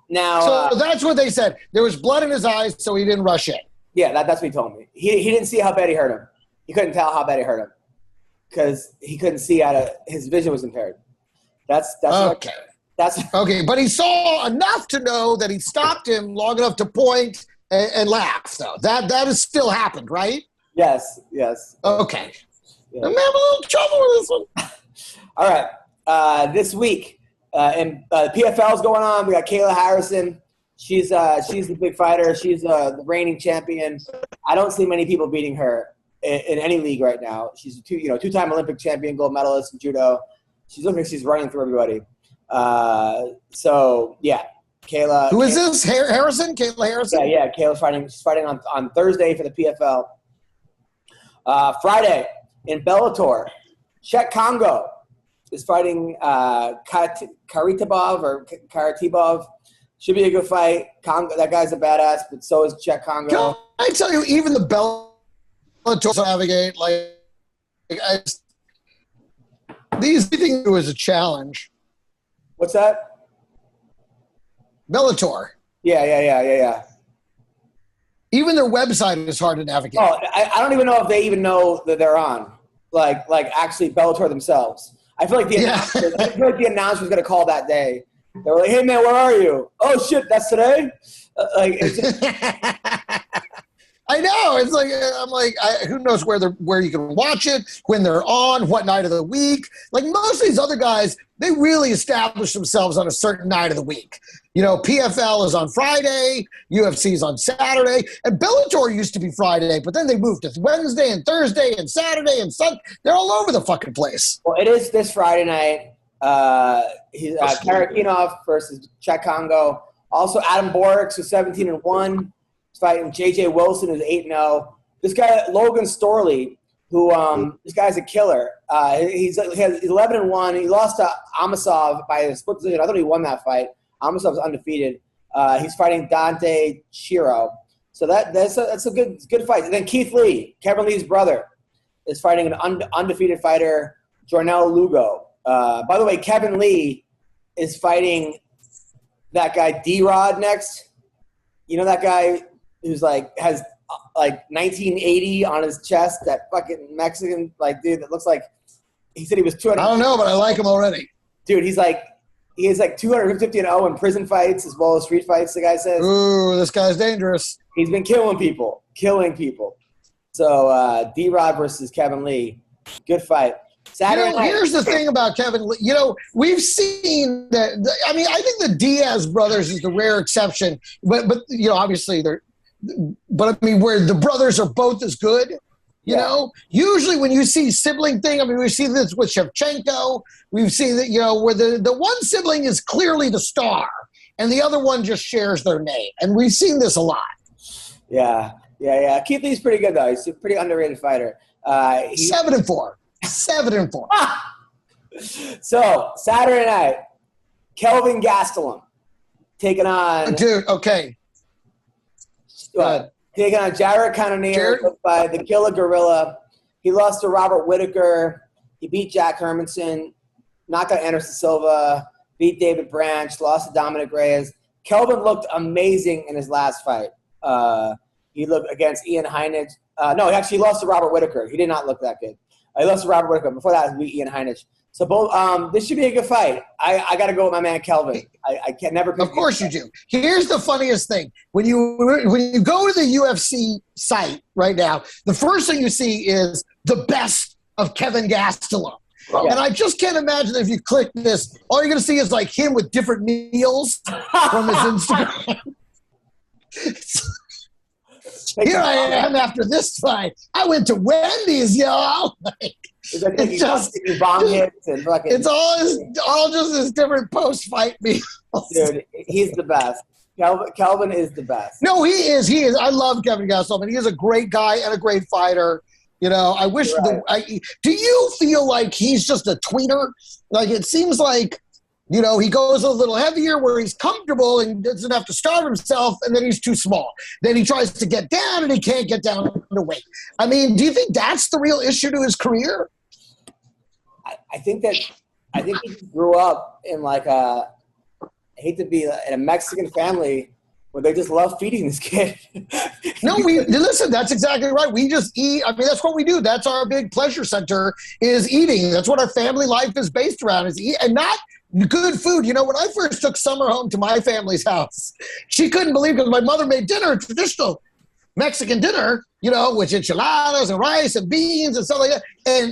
Speaker 7: Now.
Speaker 8: So that's what they said. There was blood in his eyes, so he didn't rush in.
Speaker 7: Yeah, that's what he told me. He didn't see how bad he hurt him. He couldn't tell how bad he hurt him because he couldn't see his vision was impaired. That's
Speaker 8: okay. That's okay, but he saw enough to know that he stopped him long enough to point and laugh. Though that has still happened, right?
Speaker 7: Yes.
Speaker 8: Okay. Yeah. I'm having a little trouble with this one.
Speaker 7: All right. This week, and PFL is going on. We got Kayla Harrison. She's the big fighter. She's the reigning champion. I don't see many people beating her in any league right now. She's a two-time Olympic champion, gold medalist in judo. She's looking like she's running through everybody. So yeah, Kayla.
Speaker 8: Who is this? Harrison? Kayla Harrison?
Speaker 7: Yeah. Kayla's fighting. She's fighting on Thursday for the PFL. Friday in Bellator, Czech Congo is fighting Karatibov. Should be a good fight. Congo, that guy's a badass, but so is Czech Congo.
Speaker 8: Can I tell you, even the Bellator navigate these things was a challenge.
Speaker 7: What's that?
Speaker 8: Bellator.
Speaker 7: Yeah.
Speaker 8: Even their website is hard to navigate.
Speaker 7: Oh, I don't even know if they even know that they're on. Like actually Bellator themselves. I feel like the announcer's going to call that day. They were like, "Hey man, where are you? Oh shit, that's today."
Speaker 8: I know. It's like I'm like, who knows where you can watch it, when they're on, what night of the week. Like most of these other guys, they really establish themselves on a certain night of the week. You know, PFL is on Friday, UFC is on Saturday, and Bellator used to be Friday, but then they moved to Wednesday and Thursday and Saturday and Sunday. They're all over the fucking place.
Speaker 7: Well, it is this Friday night. He's Karakinov versus Cheick Kongo. Also, Adam Borix, who's 17-1. Fighting J.J. Wilson, who's 8-0. This guy, Logan Storley, who this guy's a killer. He has 11-1. He lost to Amasov by a split decision. I thought he won that fight. Amasov's undefeated. He's fighting Dante Chiro. So that's a good fight. And then Keith Lee, Kevin Lee's brother, is fighting an undefeated fighter, Jornel Lugo. By the way, Kevin Lee is fighting that guy D-Rod next. You know that guy who's has 1980 on his chest, that fucking Mexican dude that looks like he said he was 200.
Speaker 8: I don't know, but I like him already.
Speaker 7: Dude, he is 250-0 in prison fights as well as street fights, the guy says.
Speaker 8: Ooh, this guy's dangerous.
Speaker 7: He's been killing people. So D-Rod versus Kevin Lee, good fight. Saturday night. Here's
Speaker 8: the thing about Kevin Lee. You know, we've seen that. I mean, I think the Diaz brothers is the rare exception, but you know, obviously they're. But I mean, where the brothers are both as good, you know. Usually, when you see sibling thing, I mean, we see this with Shevchenko. We've seen that, you know, where the one sibling is clearly the star, and the other one just shares their name, and we've seen this a lot.
Speaker 7: Yeah. Keith Lee's pretty good though. He's a pretty underrated fighter.
Speaker 8: 7-4. 7-4.
Speaker 7: So Saturday night, Kelvin Gastelum taking on.
Speaker 8: Dude, okay.
Speaker 7: Taking on Jared Cannonier by the Killer Gorilla. He lost to Robert Whitaker. He beat Jack Hermanson, knocked out Anderson Silva, beat David Branch, lost to Dominic Reyes. Kelvin looked amazing in his last fight. He looked against Ian Heinich. No, he lost to Robert Whitaker. He did not look that good. He lost to Robert Whitaker. Before that, he beat Ian Heinich. So both, this should be a good fight. I got to go with my man Kelvin. I can never.
Speaker 8: Of course you do. Here's the funniest thing: when you go to the UFC site right now, the first thing you see is the best of Kevin Gastelum. Yeah. And I just can't imagine that if you click this, all you're going to see is him with different meals from his Instagram. Here I am after this fight. I went to Wendy's, y'all. It's all just his different post-fight meals.
Speaker 7: Dude, he's the best. Kelvin is the best.
Speaker 8: No, he is. I love Kevin Gastelum. He is a great guy and a great fighter. You know, I wish. Do you feel like he's just a tweener? Like it seems like, you know, he goes a little heavier where he's comfortable and doesn't have to starve himself, and then he's too small. Then he tries to get down and he can't get down to weight. I mean, do you think that's the real issue to his career?
Speaker 7: I think he grew up in I hate to be in a Mexican family where they just love feeding this kid.
Speaker 8: No, listen, that's exactly right. We just eat. I mean, that's what we do. That's our big pleasure center is eating. That's what our family life is based around is eat, and not good food. You know, when I first took Summer home to my family's house, she couldn't believe because my mother made dinner, traditional Mexican dinner, you know, with enchiladas and rice and beans and stuff like that.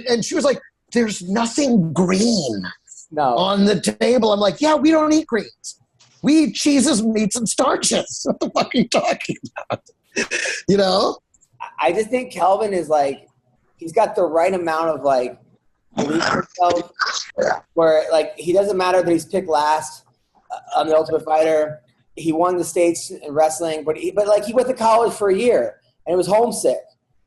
Speaker 8: And she was like, there's nothing green on the table. I'm like, yeah, we don't eat greens. We eat cheeses, meats, and starches. What the fuck are you talking about? You know?
Speaker 7: I just think Kelvin is he's got the right amount of belief in himself where he doesn't matter that he's picked last on the Ultimate Fighter. He won the states in wrestling, but he went to college for a year and he was homesick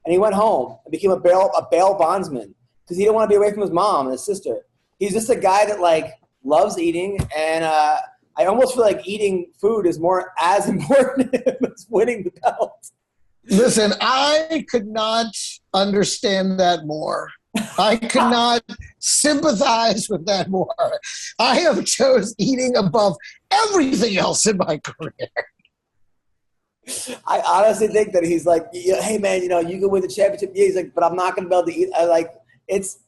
Speaker 7: and he went home and became a bail bondsman because he didn't want to be away from his mom and his sister. He's just a guy that loves eating, and I almost feel like eating food is more as important as winning the belt.
Speaker 8: Listen, I could not understand that more. I could not sympathize with that more. I have chose eating above everything else in my career.
Speaker 7: I honestly think that he's hey man, you know, you can win the championship. Yeah, he's but I'm not going to be able to eat.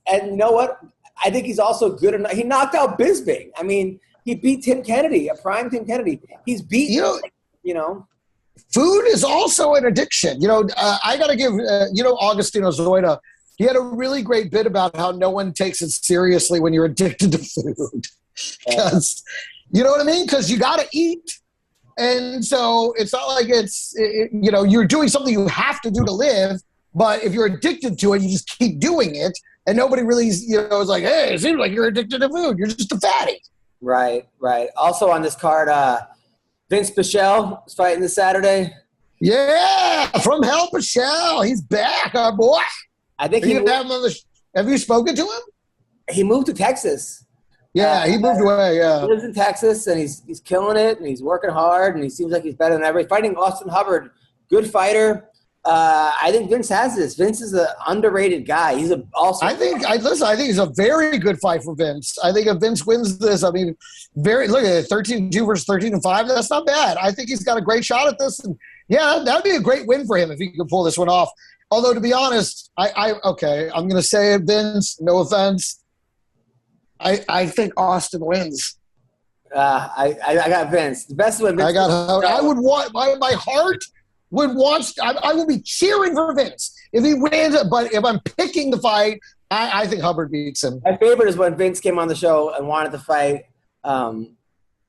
Speaker 7: And you know what? I think he's also good enough. He knocked out Bisping. I mean, he beat Tim Kennedy, a prime Tim Kennedy. He's beat, you know.
Speaker 8: food is also an addiction. I got to give, Augustino Zoida, he had a really great bit about how no one takes it seriously when you're addicted to food. Because, you know what I mean? Because you got to eat. And so it's not like you're doing something you have to do to live. But if you're addicted to it, you just keep doing it. And nobody really, is like, hey, it seems like you're addicted to food. You're just a fatty.
Speaker 7: Right. Also on this card, Vince Pichel is fighting this Saturday.
Speaker 8: Yeah, from hell, Pichel. He's back, our boy.
Speaker 7: I think
Speaker 8: have you spoken to him?
Speaker 7: He moved to Texas.
Speaker 8: Yeah, he moved away, yeah.
Speaker 7: He lives in Texas, and he's killing it, and he's working hard, and he seems like he's better than ever. He's fighting Austin Hubbard, good fighter. I think Vince has this. Vince is an underrated guy. I think he's a very good fight for Vince. I think if Vince wins this, look at it, 13-2 versus 13-5. That's not bad. I think he's got a great shot at this. And yeah, that'd be a great win for him if he could pull this one off. Although, to be honest, I'm going to say it, Vince, no offense. I think Austin wins. I got Vince. The best win.
Speaker 8: I would want my heart would want. I will be cheering for Vince if he wins. But if I'm picking the fight, I think Hubbard beats him.
Speaker 7: My favorite is when Vince came on the show and wanted to fight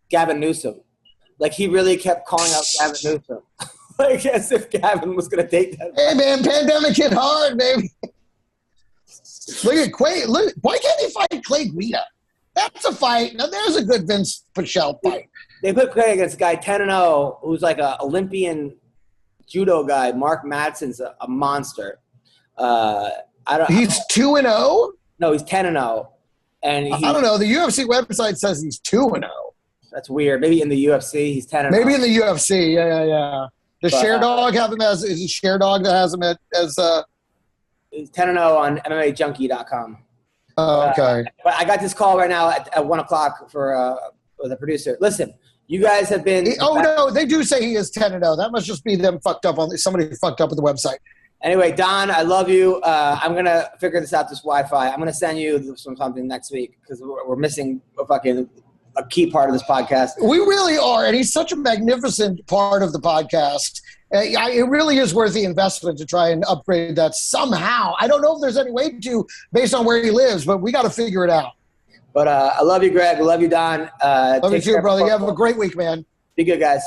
Speaker 7: Gavin Newsom. Like, he really kept calling out Gavin Newsom. Like, as if Gavin was going to take that.
Speaker 8: Hey, man, pandemic hit hard, baby. Look at Clay. Why can't he fight Clay Guida? That's a fight. Now, there's a good Vince Pichel fight.
Speaker 7: They put Clay against a guy 10-0 who's like an Olympian judo guy. Mark Madsen's a monster. He's 2-0? No, he's 10-0. And
Speaker 8: I don't know. The UFC website says he's 2-0.
Speaker 7: That's weird. Maybe in the UFC he's 10-0.
Speaker 8: Maybe in the UFC. Yeah. Does Sherdog have him as? Is it Sherdog that has him as?
Speaker 7: He's 10-0 on MMAJunkie.com.
Speaker 8: Oh, okay.
Speaker 7: But I got this call right now at 1 o'clock for the producer. Listen, you guys have been.
Speaker 8: No, they do say he is 10-0. That must just be them fucked up somebody fucked up with the website.
Speaker 7: Anyway, Don, I love you. I'm gonna figure this out. This Wi-Fi. I'm gonna send you something next week because we're missing a key part of this podcast.
Speaker 8: We really are, and he's such a magnificent part of the podcast. It really is worth the investment to try and upgrade that somehow. I don't know if there's any way to, based on where he lives, but we got to figure it out.
Speaker 7: But I love you, Greg. I love you, Don.
Speaker 8: Love you too, brother. You have a great week, man.
Speaker 7: Be good, guys.